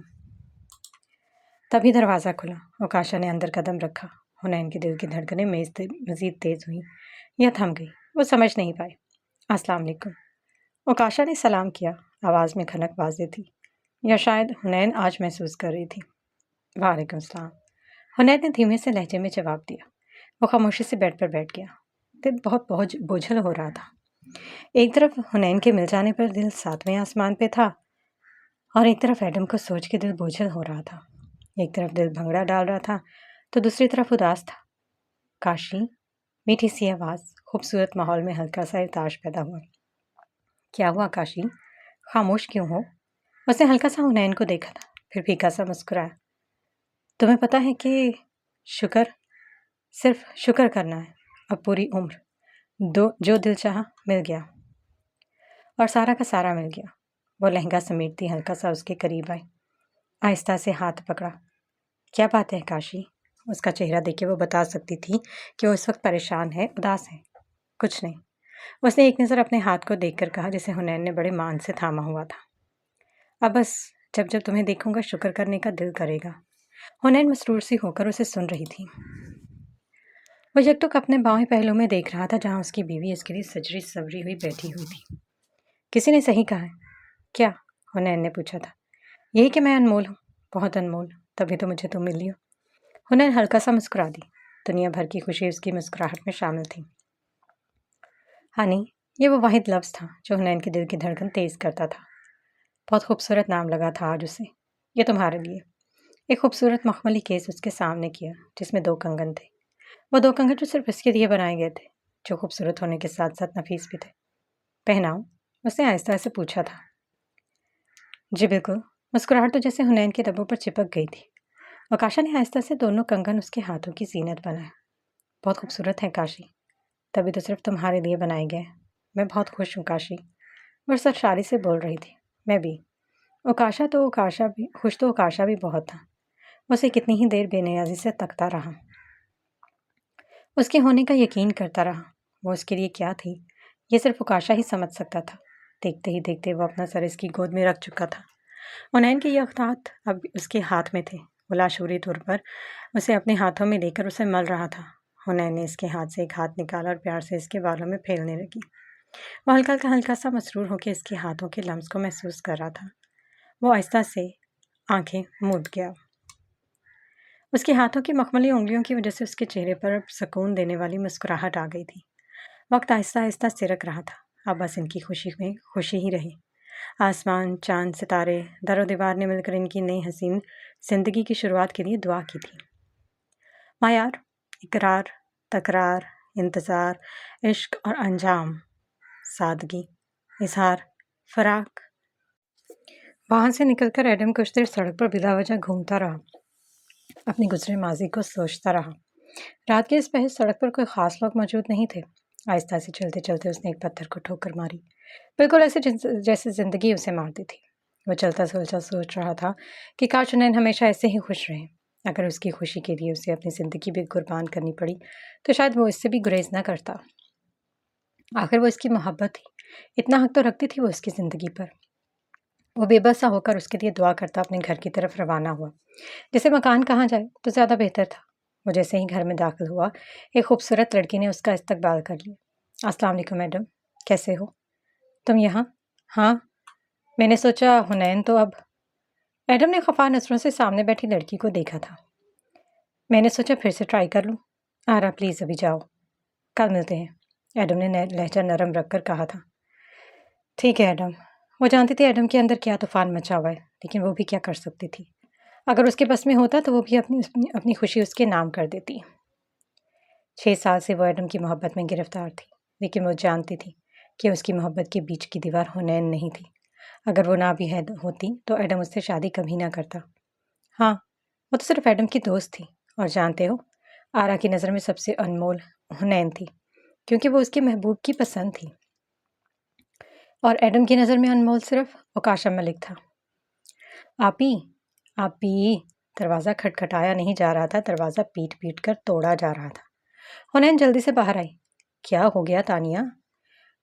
تبھی دروازہ کھلا۔ اوکاشا نے اندر قدم رکھا۔ حنین کے دل کی دھڑکنیں مزید تیز ہوئیں یا تھم گئی، وہ سمجھ نہیں پائے۔ السلام علیکم، اوکاشا نے سلام کیا۔ آواز میں کھنک واضح تھی، یا شاید حنین آج محسوس کر رہی تھی۔ وعلیکم السلام، حنین نے دھیمے سے لہجے میں جواب دیا۔ وہ خاموشی سے بیڈ پر بیٹھ گیا۔ دل بہت بوجھل ہو رہا تھا۔ ایک طرف حنین کے مل جانے پر دل 7ویں آسمان پہ تھا، اور ایک طرف ایڈم کو سوچ کے دل بوجھل ہو رہا تھا۔ ایک طرف دل بھنگڑا ڈال رہا تھا تو دوسری طرف اداس تھا۔ کاشی، میٹھی سی آواز، خوبصورت ماحول میں ہلکا سا ارتعاش پیدا ہوا۔ کیا ہوا کاشی؟ خاموش کیوں ہو؟ اس نے ہلکا سا حنین کو دیکھا تھا، پھر پھیکا سا مسکرایا۔ تمہیں پتہ ہے کہ صرف شکر کرنا ہے، اب پوری عمر جو دل چاہا مل گیا، اور سارا کا سارا مل گیا۔ وہ لہنگا سمیٹتی ہلکا سا اس کے قریب آئی، آہستہ سے ہاتھ پکڑا۔ کیا بات ہے کاشی؟ اس کا چہرہ دیکھ کے وہ بتا سکتی تھی کہ وہ اس وقت پریشان ہے، اداس ہے۔ کچھ نہیں، اس نے ایک نظر اپنے ہاتھ کو دیکھ کر کہا جسے حنین نے بڑے مان سے تھاما ہوا تھا۔ اب بس جب جب تمہیں دیکھوں گا شکر کرنے کا دل کرے گا۔ حنین مسرور سی ہو کر اسے سن رہی تھی۔ وہ یکٹک اپنے بائیں پہلو میں دیکھ رہا تھا جہاں اس کی بیوی اس کے لیے سجری سوری ہوئی بیٹھی ہوئی تھی۔ کسی نے صحیح کہا ہے۔ کیا؟ حنین نے پوچھا تھا۔ یہی کہ میں انمول ہوں، بہت انمول، تبھی تو مجھے تم ملی ہو۔ حنین ہلکا سا مسکرا دی۔ دنیا بھر کی خوشی اس کی مسکراہٹ میں شامل تھی۔ ہنی، یہ وہ واحد لفظ تھا جو حنین کے دل کی دھڑکن تیز کرتا تھا۔ بہت خوبصورت نام لگا تھا آج اسے۔ یہ تمہارے لیے۔ ایک خوبصورت مخملی کیس اس کے سامنے کیا جس میں 2 کنگن تھے۔ وہ 2 کنگن جو صرف اس کے لیے بنائے گئے تھے، جو خوبصورت ہونے کے ساتھ ساتھ نفیس بھی تھے۔ پہناؤ؟ اس نے آہستہ سے پوچھا تھا۔ جی بالکل۔ مسکراہٹ تو جیسے حنین کے لبوں پر چپک گئی تھی۔ اوکاشا نے آہستہ سے دونوں کنگن اس کے ہاتھوں کی زینت بنائے۔ بہت خوبصورت ہے کاشی، تبھی تو صرف تمہارے لیے بنائے گئے۔ میں بہت خوش ہوں کاشی، وہ سرشاری سے بول رہی تھی۔ میں بھی۔ خوش تو اوکاشا بھی بہت تھا۔ اسے کتنی ہی دیر بے نیازی سے تکتا رہا۔ اس کے ہونے کا یقین کرتا رہا۔ وہ اس کے لیے کیا تھی یہ صرف اوکاشا ہی سمجھ سکتا تھا۔ دیکھتے ہی دیکھتے وہ اپنا سر اس کی گود میں رکھ چکا تھا۔ حنین کے یہ اخطاط اب اس کے ہاتھ میں تھے۔ وہ لاشعوری طور پر اسے اپنے ہاتھوں میں لے کر اسے مل رہا تھا۔ حنین نے اس کے ہاتھ سے ایک ہاتھ نکالا اور پیار سے اس کے بالوں میں پھیرنے لگی۔ وہ ہلکا سا مسرور ہو کے اس کے ہاتھوں کے لمس کو محسوس کر رہا تھا۔ وہ آہستہ سے آنکھیں موند گیا۔ اس کے ہاتھوں کی مخملی انگلیوں کی وجہ سے اس کے چہرے پر سکون دینے والی مسکراہٹ آ گئی تھی۔ وقت آہستہ آہستہ سرک رہا تھا۔ اب بس ان کی خوشی میں خوشی ہی رہی۔ آسمان، چاند، ستارے، در و دیوار نے مل کر ان کی نئی حسین زندگی کی شروعات کے لیے دعا کی تھی۔ معیار، اقرار، تکرار، انتظار، عشق اور انجام، سادگی، اظہار، فراق۔ وہاں سے نکل کر ایڈم کچھ دیر سڑک پر بلا وجہ گھومتا رہا، اپنے گزرے ماضی کو سوچتا رہا۔ رات کے اس پہر سڑک پر کوئی خاص لوگ موجود نہیں تھے۔ آہستہ سے چلتے چلتے اس نے ایک پتھر کو ٹھوکر ماری، بالکل ایسے جیسے زندگی اسے مارتی تھی۔ وہ چلتا سوچ رہا تھا کہ کاش حنین ہمیشہ ایسے ہی خوش رہے۔ اگر اس کی خوشی کے لیے اسے اپنی زندگی بھی قربان کرنی پڑی تو شاید وہ اس سے بھی گریز نہ کرتا۔ آخر وہ اس کی محبت تھی، اتنا حق تو رکھتی تھی وہ اس کی زندگی پر۔ وہ بے بس سا ہو کر اس کے لیے دعا کرتا اپنے گھر کی طرف روانہ ہوا۔ جسے مکان کہا جائے تو زیادہ بہتر تھا۔ وہ جیسے ہی گھر میں داخل ہوا، ایک خوبصورت لڑکی نے اس کا استقبال کر لیا۔ السلام علیکم میڈم، کیسے ہو؟ تم یہاں؟ ہاں، میں نے سوچا حنین تو اب… ایڈم نے خفا نظروں سے سامنے بیٹھی لڑکی کو دیکھا تھا۔ میں نے سوچا پھر سے ٹرائی کر لوں۔ آرا پلیز ابھی جاؤ، کل ملتے ہیں، ایڈم نے لہجہ نرم رکھ کر کہا تھا۔ ٹھیک ہے ایڈم۔ وہ جانتی تھی ایڈم کے اندر کیا طوفان مچا ہوا ہے، لیکن وہ بھی کیا کر سکتی تھی۔ اگر اس کے بس میں ہوتا تو وہ بھی اپنی خوشی اس کے نام کر دیتی۔ 6 سال سے وہ ایڈم کی محبت میں گرفتار تھی، لیکن وہ جانتی تھی کہ اس کی محبت کے بیچ کی دیوار حنین نہیں تھی۔ اگر وہ نہ بھی ہوتی تو ایڈم اس سے شادی کبھی نہ کرتا۔ ہاں، وہ تو صرف ایڈم کی دوست تھی، اور جانتے ہو، آرا کی نظر میں سب سے انمول حنین تھی، کیونکہ وہ اس کے محبوب کی پسند تھی، اور ایڈم کی نظر میں انمول صرف اوکاشا ملک تھا۔ آپی، دروازہ کھٹکھٹایا نہیں جا رہا تھا، دروازہ پیٹ پیٹ کر توڑا جا رہا تھا۔ حنین جلدی سے باہر آئی۔ کیا ہو گیا تانیہ؟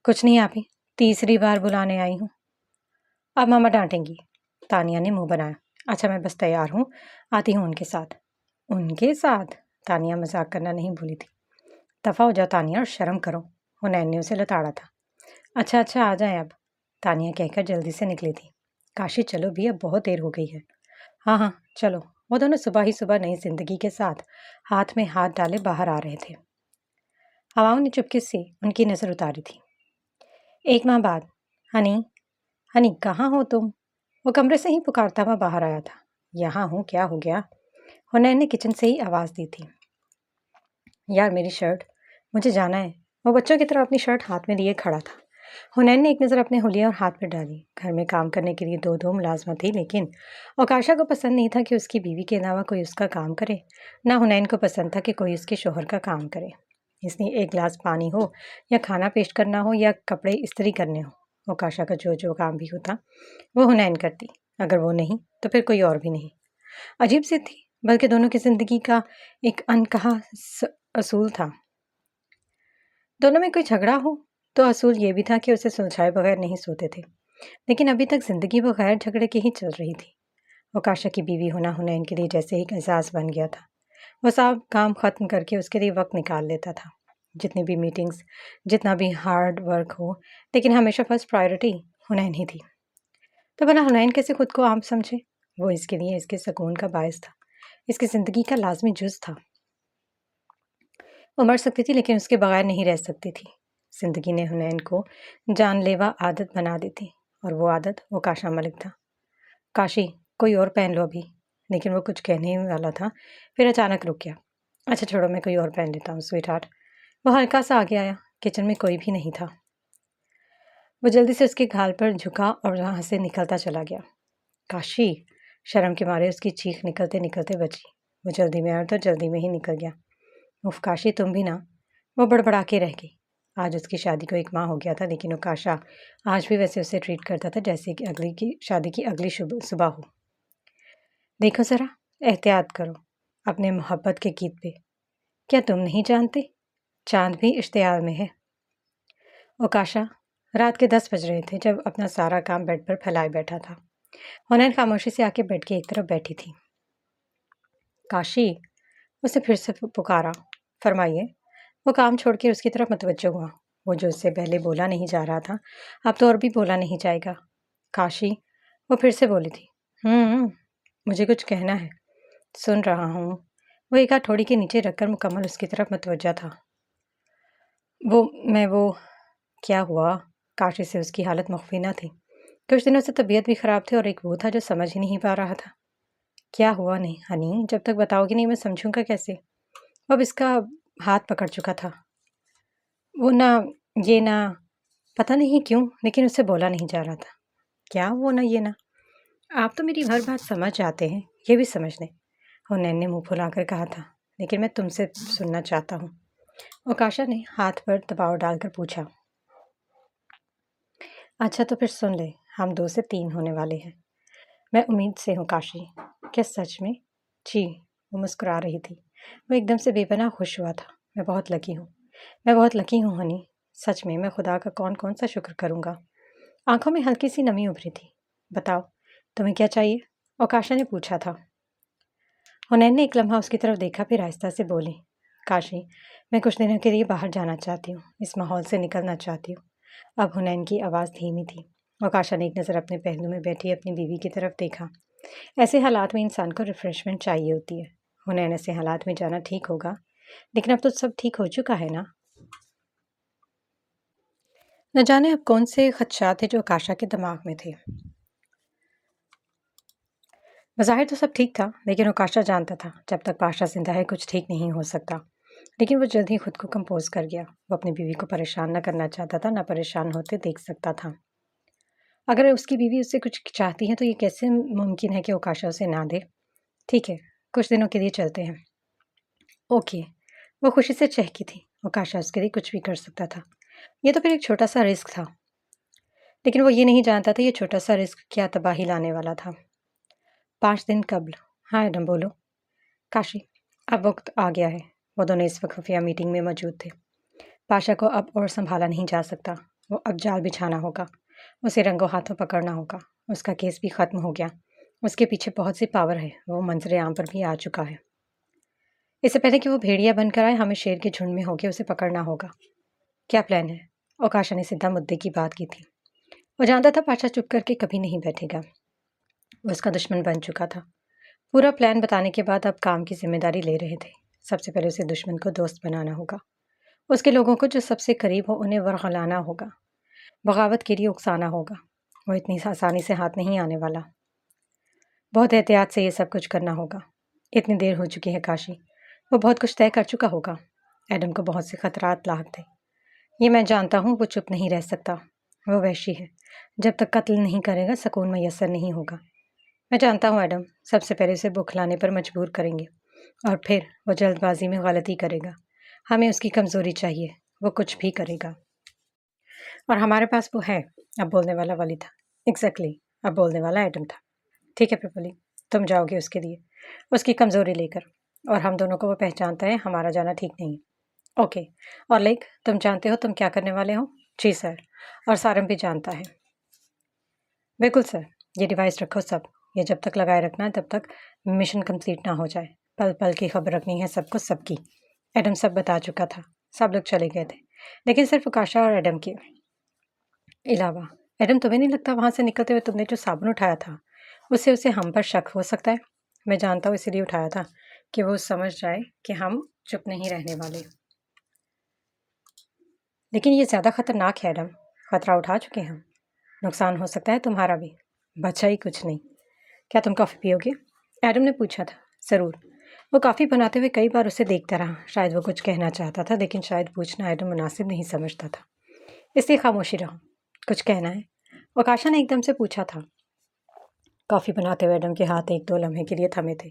کچھ نہیں آپی، تیسری بار بلانے آئی ہوں۔ اب ماما ڈانٹیں گی، تانیہ نے منہ بنایا۔ اچھا میں بس تیار ہوں، آتی ہوں ان کے ساتھ۔ ان کے ساتھ؟ تانیہ مذاق کرنا نہیں بھولی تھی۔ دفع ہو جاؤ تانیہ اور شرم کرو، حنین نے اسے لتاڑا تھا۔ اچھا آ جائیں اب، تانیہ کہہ کر جلدی سے نکلی تھی۔ کاشی چلو بھی، اب بہت دیر ہو گئی ہے۔ ہاں چلو۔ وہ دونوں صبح نئی زندگی کے ساتھ ہاتھ میں ہاتھ ڈالے باہر آ رہے تھے۔ ہواؤں نے چپکے سے ان کی نظر اتاری تھی۔ 1 ماہ بعد۔ ہنی کہاں ہو تم؟ وہ کمرے سے ہی پکارتا ہوا باہر آیا تھا۔ یہاں ہوں، کیا ہو گیا؟ حنین نے کچن سے ہی آواز دی تھی۔ یار میری شرٹ، مجھے جانا ہے۔ وہ بچوں کی طرح اپنی شرٹ ہاتھ میں لیے کھڑا تھا۔ حنین نے ایک نظر اپنے حلیہ اور ہاتھ پہ ڈالی۔ گھر میں کام کرنے کے لیے 2 ملازمت تھی، لیکن اوکاشا کو پسند نہیں تھا کہ اس کی بیوی کے علاوہ کوئی اس کا کام کرے، نہ حنین کو پسند تھا کہ کوئی اس کے شوہر کا کام کرے۔ اس لیے 1 گلاس پانی ہو یا کھانا پیش کرنا ہو یا کپڑے استری کرنے ہو، اوکاشا کا جو کام بھی ہوتا وہ حنین کرتی، اگر وہ نہیں تو پھر کوئی اور بھی نہیں۔ عجیب سی تھی، بلکہ دونوں کی زندگی کا ایک انکہا اصول تھا۔ دونوں میں کوئی جھگڑا ہو تو اصول یہ بھی تھا کہ اسے سلجھائے بغیر نہیں سوتے تھے، لیکن ابھی تک زندگی بغیر جھگڑے کے ہی چل رہی تھی۔ اوکاشا کی بیوی ہونا حنین کے لیے جیسے ایک اعزاز بن گیا تھا۔ وہ سب کام ختم کر کے اس کے لیے وقت نکال لیتا تھا، جتنی بھی میٹنگز، جتنا بھی ہارڈ ورک ہو، لیکن ہمیشہ فرسٹ پرائیورٹی حنین ہی تھی۔ تو بھلا حنین کیسے خود کو عام سمجھے؟ وہ اس کے لیے اس کے سکون کا باعث تھا، اس کی زندگی کا لازمی جز تھا۔ وہ مر سکتی تھی لیکن اس کے بغیر نہیں رہ سکتی تھی۔ زندگی نے حنین کو جان لیوا عادت بنا دی تھی، اور وہ عادت اوکاشا ملک تھا۔ کاشی کوئی اور پہن لو ابھی، لیکن وہ کچھ کہنے والا تھا، پھر اچانک رک گیا۔ اچھا چھوڑو، میں کوئی اور پہن لیتا ہوں سویٹ ہارٹ۔ وہ ہلکا سا آگے آیا، کچن میں کوئی بھی نہیں تھا۔ وہ جلدی سے اس کے گھال پر جھکا اور وہاں سے نکلتا چلا گیا۔ کاشی، شرم کے مارے اس کی چیخ نکلتے نکلتے بچی۔ وہ جلدی میں آیا تو جلدی میں ہی نکل گیا۔ اف کاشی تم بھی نا، وہ بڑبڑا کے رہ گئی۔ آج اس کی شادی کو 1 ماہ ہو گیا تھا، لیکن اوکاشا آج بھی ویسے اسے ٹریٹ کرتا تھا جیسے کہ شادی کی اگلی صبح ہو۔ دیکھو ذرا، احتیاط کرو اپنے محبت کے گیت پہ۔ کیا تم نہیں جانتے چاند بھی اشتعال میں ہے۔ اوکاشا رات کے 10 بج رہے تھے جب اپنا سارا کام بیڈ پر پھیلائے بیٹھا تھا۔ ہنین خاموشی سے آ کے بیڈ کے ایک طرف بیٹھی تھی۔ کاشی، اسے پھر سے پکارا۔ فرمائیے۔ وہ کام چھوڑ کے اس کی طرف متوجہ ہوا۔ وہ جو اس سے پہلے بولا نہیں جا رہا تھا اب تو اور بھی بولا نہیں جائے گا۔ کاشی، وہ پھر سے بولی تھی۔ مجھے کچھ کہنا ہے۔ سن رہا ہوں۔ وہ ایک ہاتھ ٹھوڑی کے نیچے رکھ کر مکمل اس کی طرف متوجہ تھا۔ وہ کیا ہوا؟ کاشی سے اس کی حالت مخفی نہ تھی۔ کچھ دنوں سے طبیعت بھی خراب تھی اور ایک وہ تھا جو سمجھ ہی نہیں پا رہا تھا۔ کیا ہوا؟ نہیں ہنی، جب تک بتاؤ گی نہیں میں سمجھوں گا کیسے؟ اب اس کا ہاتھ پکڑ چکا تھا۔ وہ نہ پتہ نہیں کیوں لیکن اسے بولا نہیں جا رہا تھا۔ کیا وہ نہ یہ نہ؟ آپ تو میری ہر بات سمجھ جاتے ہیں، یہ بھی سمجھ لیں۔ ہنین نے منہ پھلا کر کہا تھا۔ لیکن میں تم سے سننا چاہتا ہوں۔ اوکاشا نے ہاتھ پر دباؤ ڈال کر پوچھا۔ اچھا تو پھر سن لے، ہم 2 سے 3 ہونے والے ہیں۔ میں امید سے ہوں کاشی۔ کیا سچ میں؟ جی، وہ مسکرا رہی تھی۔ وہ ایک دم سے بے پناہ خوش ہوا تھا۔ میں بہت لکی ہوں ہنی۔ سچ میں خدا کا کون سا شکر کروں گا۔ آنکھوں میں ہلکی سی نمی ابھری تھی۔ بتاؤ تمہیں کیا چاہیے؟ اوکاشا نے پوچھا تھا۔ ہنین نے ایک لمحہ اس کی طرف دیکھا پھر آہستہ سے بولی۔ کاشی، میں کچھ دنوں کے لیے باہر جانا چاہتی ہوں، اس ماحول سے نکلنا چاہتی ہوں۔ اب ہنین کی آواز دھیمی تھی۔ اوکاشا نے ایک نظر اپنے پہلو میں بیٹھی اپنی بیوی کی طرف دیکھا۔ ایسے حالات میں انسان کو ریفریشمنٹ چاہیے ہوتی ہے۔ ہنین، ایسے حالات میں جانا ٹھیک ہوگا لیکن اب تو سب ٹھیک ہو چکا ہے نا؟ نہ جانے اب کون سے خدشات تھے جو اوکاشا کے دماغ میں تھے۔ بظاہر تو سب ٹھیک تھا لیکن اوکاشا جانتا تھا جب تک پاشا زندہ ہے کچھ ٹھیک نہیں ہو سکتا۔ لیکن وہ جلد ہی خود کو کمپوز کر گیا۔ وہ اپنی بیوی کو پریشان نہ کرنا چاہتا تھا، نہ پریشان ہوتے دیکھ سکتا تھا۔ اگر اس کی بیوی اس سے کچھ چاہتی ہے تو یہ کیسے ممکن ہے کہ اوکاشا اسے نہ دے؟ ٹھیک ہے، کچھ دنوں کے لیے چلتے ہیں۔ اوکے، وہ خوشی سے چہکی تھی۔ اوکاشا اس کے لیے کچھ بھی کر سکتا تھا۔ یہ تو پھر ایک چھوٹا سا رسک تھا لیکن وہ یہ نہیں جانتا تھا یہ چھوٹا سا رسک کیا تباہی لانے والا تھا۔ 5 دن قبل۔ ہاں ایڈم بولو۔ کاشی، اب وقت آ گیا ہے۔ وہ دونوں اس وقت خفیہ میٹنگ میں موجود تھے۔ پاشا کو اب اور سنبھالا نہیں جا سکتا۔ وہ اب جال بچھانا ہوگا، اسے رنگوں ہاتھوں پکڑنا ہوگا۔ اس کا کیس بھی ختم ہو گیا۔ اس کے پیچھے بہت سی پاور ہے، وہ منظر عام پر بھی آ چکا ہے۔ اس سے پہلے کہ وہ بھیڑیا بن کر آئے ہمیں شیر کے جھنڈ میں ہو کے اسے پکڑنا ہوگا۔ کیا پلان ہے؟ اوکاشا نے سیدھا مدعے کی بات کی تھی۔ وہ جانتا تھا پاشا چپ کر کے کبھی نہیں بیٹھے گا۔ وہ اس کا دشمن بن چکا تھا۔ پورا پلان بتانے کے بعد اب کام کی ذمہ داری لے رہے تھے۔ سب سے پہلے اسے دشمن کو دوست بنانا ہوگا۔ اس کے لوگوں کو جو سب سے قریب ہو انہیں ورغلانا ہوگا، بغاوت کے لیے اکسانا ہوگا۔ وہ اتنی آسانی سے ہاتھ نہیں آنے والا۔ بہت احتیاط سے یہ سب کچھ کرنا ہوگا۔ اتنی دیر ہو چکی ہے کاشی، وہ بہت کچھ طے کر چکا ہوگا۔ ایڈم کو بہت سے خطرات لاحق تھے۔ یہ میں جانتا ہوں، وہ چپ نہیں رہ سکتا۔ وہ وحشی ہے، جب تک قتل نہیں کرے گا سکون میسر نہیں ہوگا۔ میں جانتا ہوں ایڈم، سب سے پہلے اسے بکھلانے پر مجبور کریں گے اور پھر وہ جلد بازی میں غلطی کرے گا۔ ہمیں اس کی کمزوری چاہیے، وہ کچھ بھی کرے گا اور ہمارے پاس وہ ہے۔ اب بولنے والا ولی تھا۔ ایگزیکٹلی، اب بولنے والا ایڈم تھا۔ ٹھیک ہے پیپلی، تم جاؤ گے اس کے لیے، اس کی کمزوری لے کر، اور ہم دونوں کو وہ پہچانتا ہے، ہمارا جانا ٹھیک نہیں۔ اوکے، اور لیک، تم جانتے ہو تم کیا کرنے والے ہو؟ جی سر، اور سارم بھی جانتا ہے۔ بالکل سر، یہ ڈیوائس رکھو سب، یہ جب تک لگائے رکھنا ہے تب تک مشن کمپلیٹ نہ ہو جائے۔ پل پل کی خبر رکھنی ہے سب کو، سب کی۔ ایڈم سب بتا چکا تھا۔ سب لوگ چلے گئے تھے لیکن صرف اوکاشا اور ایڈم کے علاوہ۔ ایڈم، تمہیں نہیں لگتا وہاں سے نکلتے ہوئے تم نے جو صابن اٹھایا تھا اسے ہم پر شک ہو سکتا ہے؟ میں جانتا ہوں اسی لیے اٹھایا تھا کہ وہ سمجھ جائے کہ ہم چپ نہیں رہنے والے۔ لیکن یہ زیادہ خطرناک ہے ایڈم، خطرہ اٹھا چکے ہم، نقصان ہو سکتا ہے تمہارا بھی۔ بچا ہی کچھ نہیں۔ کیا تم کافی پیو گے؟ ایڈم نے پوچھا تھا۔ ضرور۔ وہ کافی بناتے ہوئے کئی بار اسے دیکھتا رہا۔ شاید وہ کچھ کہنا چاہتا تھا لیکن شاید پوچھنا ایڈم مناسب نہیں سمجھتا تھا، اس لیے خاموشی رہا۔ کچھ کہنا ہے؟ اوکاشا نے ایک دم سے پوچھا تھا۔ کافی بناتے ہوئے ایڈم کے ہاتھ 1-2 لمحے کے لیے تھمے تھے،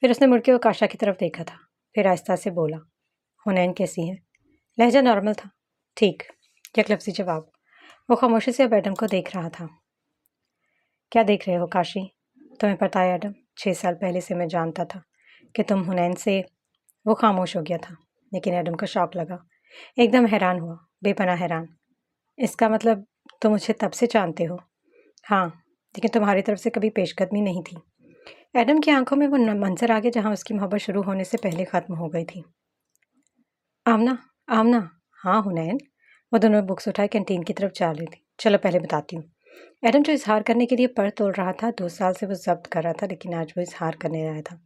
پھر اس نے مڑ کے اوکاشا کی طرف دیکھا تھا، پھر آہستہ سے بولا۔ ہنین کیسی ہے؟ لہجہ نارمل تھا۔ ٹھیک، یک لفظی جواب۔ وہ خاموشی سے اب ایڈم کو دیکھ رہا تھا۔ کیا دیکھ رہے ہو کاشی؟ تمہیں پتہ ہے ایڈم، 6 سال پہلے سے میں جانتا تھا کہ تم ہنین سے… وہ خاموش ہو گیا تھا لیکن ایڈم کو شوق لگا ایک دم حیران ہوا، بے پناہ حیران۔ اس کا مطلب تم مجھے تب سے جانتے ہو؟ ہاں، لیکن تمہاری طرف سے کبھی پیش قدمی نہیں تھی۔ ایڈم کی آنکھوں میں وہ منظر آگے جہاں اس کی محبت شروع ہونے سے پہلے ختم ہو گئی تھی۔ آمنہ، آمنہ، ہاں حنین۔ وہ دونوں بکس اٹھائے کینٹین کی طرف جا رہی تھی۔ چلو پہلے بتاتی ہوں۔ ایڈم جو اظہار کرنے کے لیے پڑھ تول رہا تھا، 2 سال سے وہ ضبط کر رہا تھا، لیکن آج وہ اظہار کرنے آیا تھا۔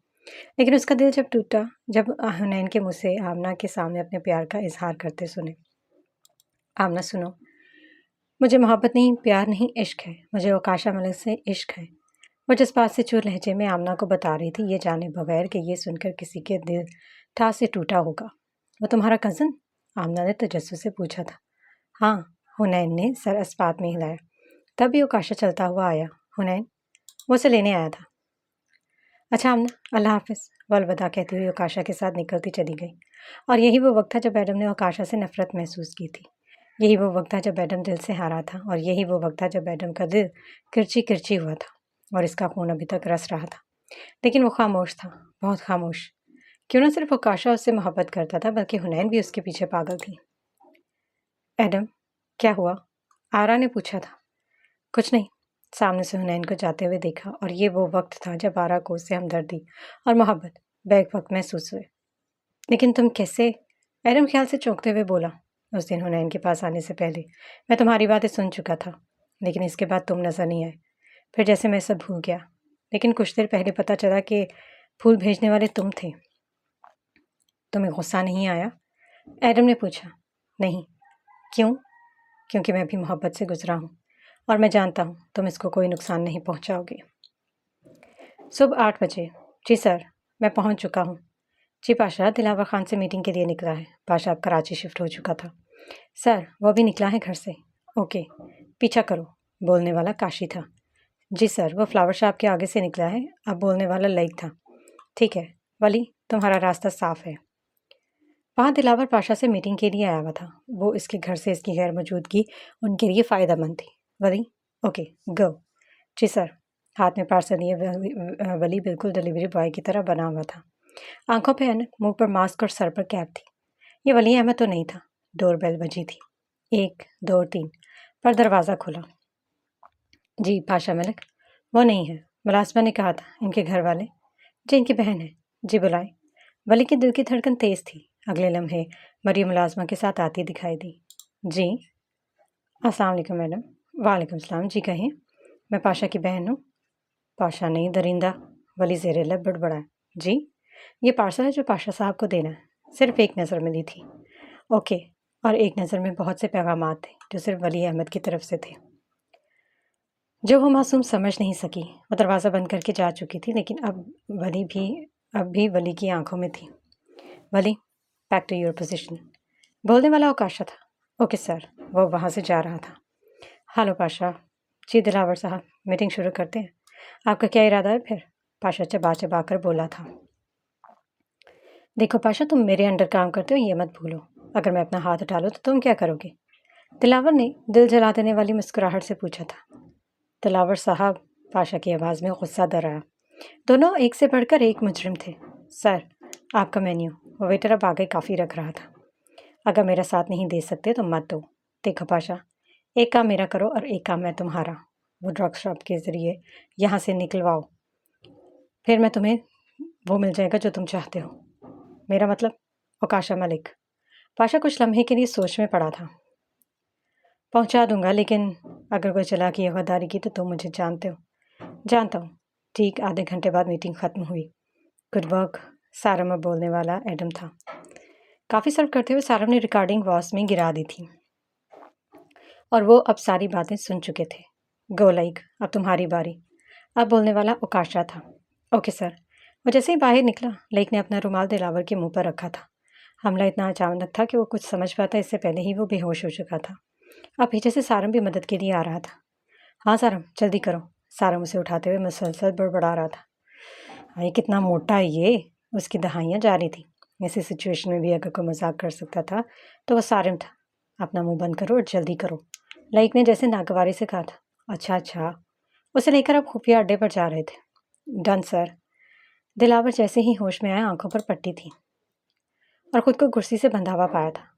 لیکن اس کا دل جب ٹوٹا جب حنین کے منہ سے آمنہ کے سامنے اپنے پیار کا اظہار کرتے سنے۔ آمنہ سنو، مجھے محبت نہیں، پیار نہیں، عشق ہے۔ مجھے اوکاشا ملک سے عشق ہے۔ وہ جذبات سے چور لہجے میں آمنہ کو بتا رہی تھی، یہ جانے بغیر کہ یہ سن کر کسی کے دل ٹھاس سے ٹوٹا ہوگا۔ وہ تمہارا کزن؟ آمنہ نے تجسس سے پوچھا تھا۔ ہاں، حنین نے سر اسپات میں ہلایا۔ تب بھی اوکاشا چلتا ہوا آیا۔ حنین، وہ اسے لینے آیا تھا۔ اچھا آمنہ، اللہ حافظ۔ وہ الوداع کہتی ہوئی اوکاشا کے ساتھ نکلتی چلی گئی۔ اور یہی وہ وقت تھا جب ایڈم نے اوکاشا سے نفرت محسوس کی تھی۔ یہی وہ وقت تھا جب ایڈم دل سے ہارا تھا، اور یہی وہ وقت تھا جب ایڈم کا دل کرچی کرچی ہوا تھا، اور اس کا خون ابھی تک رس رہا تھا۔ لیکن وہ خاموش تھا، بہت خاموش۔ کیوں نہ صرف اوکاشا اس سے محبت کرتا تھا، بلکہ حنین بھی اس کے پیچھے پاگل تھی۔ ایڈم، کیا ہوا؟ آرا نے پوچھا تھا۔ کچھ نہیں، سامنے سے حنین کو جاتے ہوئے دیکھا، اور یہ وہ وقت تھا جب آرا کو اس سے ہمدردی اور محبت بیک وقت محسوس ہوئے۔ لیکن تم کیسے؟ ایڈم خیال سے چونکتے ہوئے بولا۔ اس دن حنین کے پاس آنے سے پہلے میں تمہاری باتیں سن چکا تھا، لیکن اس کے بعد تم نظر نہیں آئے۔ پھر جیسے میں سب بھول گیا، لیکن کچھ دیر پہلے پتہ چلا کہ پھول بھیجنے والے تم تھے۔ تمہیں غصہ نہیں آیا؟ ایڈم نے پوچھا۔ نہیں۔ کیوں؟ کیونکہ میں بھی محبت سے گزرا ہوں، اور میں جانتا ہوں تم اس کو کوئی نقصان نہیں پہنچاؤ گے۔ صبح 8 بجے۔ جی سر، میں پہنچ چکا ہوں۔ جی پاشا، دلاور خان سے میٹنگ کے لیے نکلا ہے۔ پاشا اب کراچی شفٹ ہو چکا تھا۔ سر، وہ بھی نکلا ہے گھر سے۔ اوکے، پیچھا کرو۔ بولنے والا کاشی تھا۔ جی سر، وہ فلاور شاپ کے آگے سے نکلا ہے۔ اب بولنے والا لائک تھا۔ ٹھیک ہے ولی، تمہارا راستہ صاف ہے۔ وہاں دلاور پاشا سے میٹنگ کے لیے آیا ہوا تھا۔ وہ اس کے گھر سے اس کی غیر موجودگی ان کے لیے فائدہ مند تھی۔ ولی، اوکے گو۔ جی سر۔ ہاتھ میں پارسل لیے ولی بالکل ڈلیوری بوائے کی طرح بنا ہوا تھا۔ آنکھوں پہ اینک، منہ پر ماسک اور سر پر کیپ تھی۔ یہ ولی احمد تو نہیں تھا۔ ڈور بیل بجی تھی۔ 1 2 3 پر دروازہ کھلا۔ جی پاشا ملک، وہ نہیں ہے، ملازمہ نے کہا تھا۔ ان کے گھر والے؟ جی ان کی بہن ہے۔ جی بلائیں۔ ولی کے دل کی دھڑکن تیز تھی۔ اگلے لمحے مریم ملازمہ کے ساتھ آتی دکھائی دی۔ جی السلام علیکم میڈم۔ وعلیکم السلام، جی کہیں۔ میں پاشا کی بہن ہوں۔ پاشا نہیں درندہ، ولی زیر لب بڑبڑایا۔ جی یہ پارسل ہے جو پاشا صاحب کو دینا ہے۔ صرف ایک نظر ملی تھی۔ اوکے، اور ایک نظر میں بہت سے پیغامات تھے جو صرف ولی احمد کی طرف سے تھے، جو وہ معصوم سمجھ نہیں سکی۔ وہ دروازہ بند کر کے جا چکی تھی، لیکن اب بھی ولی کی آنکھوں میں تھی۔ ولی، بیک ٹو یور پوزیشن۔ بولنے والا اوکاشا تھا۔ Okay sir. وہ وہاں سے جا رہا تھا۔ ہلو پاشا۔ جی دلاور صاحب، میٹنگ شروع کرتے ہیں۔ آپ کا کیا ارادہ ہے پھر؟ پاشا چبا چبا کر بولا تھا۔ دیکھو پاشا، تم میرے انڈر کام کرتے ہو، یہ مت بھولو۔ اگر میں اپنا ہاتھ اٹھا لوں تو تم کیا کرو گے؟ دلاور نے دل جلا دینے والی مسکراہٹ سے پوچھا تھا۔ دلاور صاحب، پاشا کی آواز میں غصہ در آیا۔ دونوں ایک سے بڑھ کر ایک مجرم تھے۔ سر، آپ کا مینیو۔ وہ ویٹر اب آگے کافی رکھ رہا تھا۔ اگر میرا ساتھ نہیں دے سکتے تو مت دو۔ دیکھو پاشا، ایک کام میرا کرو اور ایک کام میں تمہارا۔ وہ ڈرگ شاپ کے ذریعے یہاں سے نکلواؤ، پھر میں تمہیں وہ مل جائے گا جو تم چاہتے ہو۔ میرا مطلب اوکاشا ملک۔ پاشا کچھ لمحے کے لیے سوچ میں پڑا تھا۔ پہنچا دوں گا، لیکن اگر کوئی چالاکی یا غداری کی تو تم مجھے جانتے ہو۔ جانتا ہوں۔ ٹھیک آدھے گھنٹے بعد میٹنگ ختم ہوئی۔ Good work. سارم اب بولنے والا ایڈم تھا۔ کافی سرو کرتے ہوئے سارم نے ریکارڈنگ واس میں گرا دی تھی، اور وہ اب ساری باتیں سن چکے تھے۔ گو لائک، اب تمہاری باری۔ اب بولنے والا اوکاشا تھا۔ Okay sir. وہ جیسے ہی باہر نکلا، لائک نے اپنا رومال دلاور کے منہ پر رکھا تھا۔ حملہ اتنا اچانک تھا کہ وہ کچھ سمجھ پاتا اس سے پہلے ہی وہ بے ہوش ہو چکا تھا۔ اب پیچھے سے سارم بھی مدد کے لیے آ رہا تھا۔ ہاں سارم، جلدی کرو۔ سارم اسے اٹھاتے ہوئے مسلسل بڑبڑا رہا تھا۔ یہ کتنا موٹا ہے یہ، اس کی دہائیاں جاری تھیں۔ ایسی سچویشن میں بھی اگر کوئی مذاق کر سکتا تھا تو وہ سارم تھا۔ اپنا منہ بند کرو اور جلدی کرو، لائک نے جیسے ناگواری سے کہا تھا۔ اچھا۔ اسے لے کر اب خفیہ اڈے پر جا رہے تھے۔ ڈن سر۔ دلاور جیسے ہی ہوش میں آیا، آنکھوں پر پٹی تھی اور خود کو کرسی سے بندھا ہوا پایا تھا۔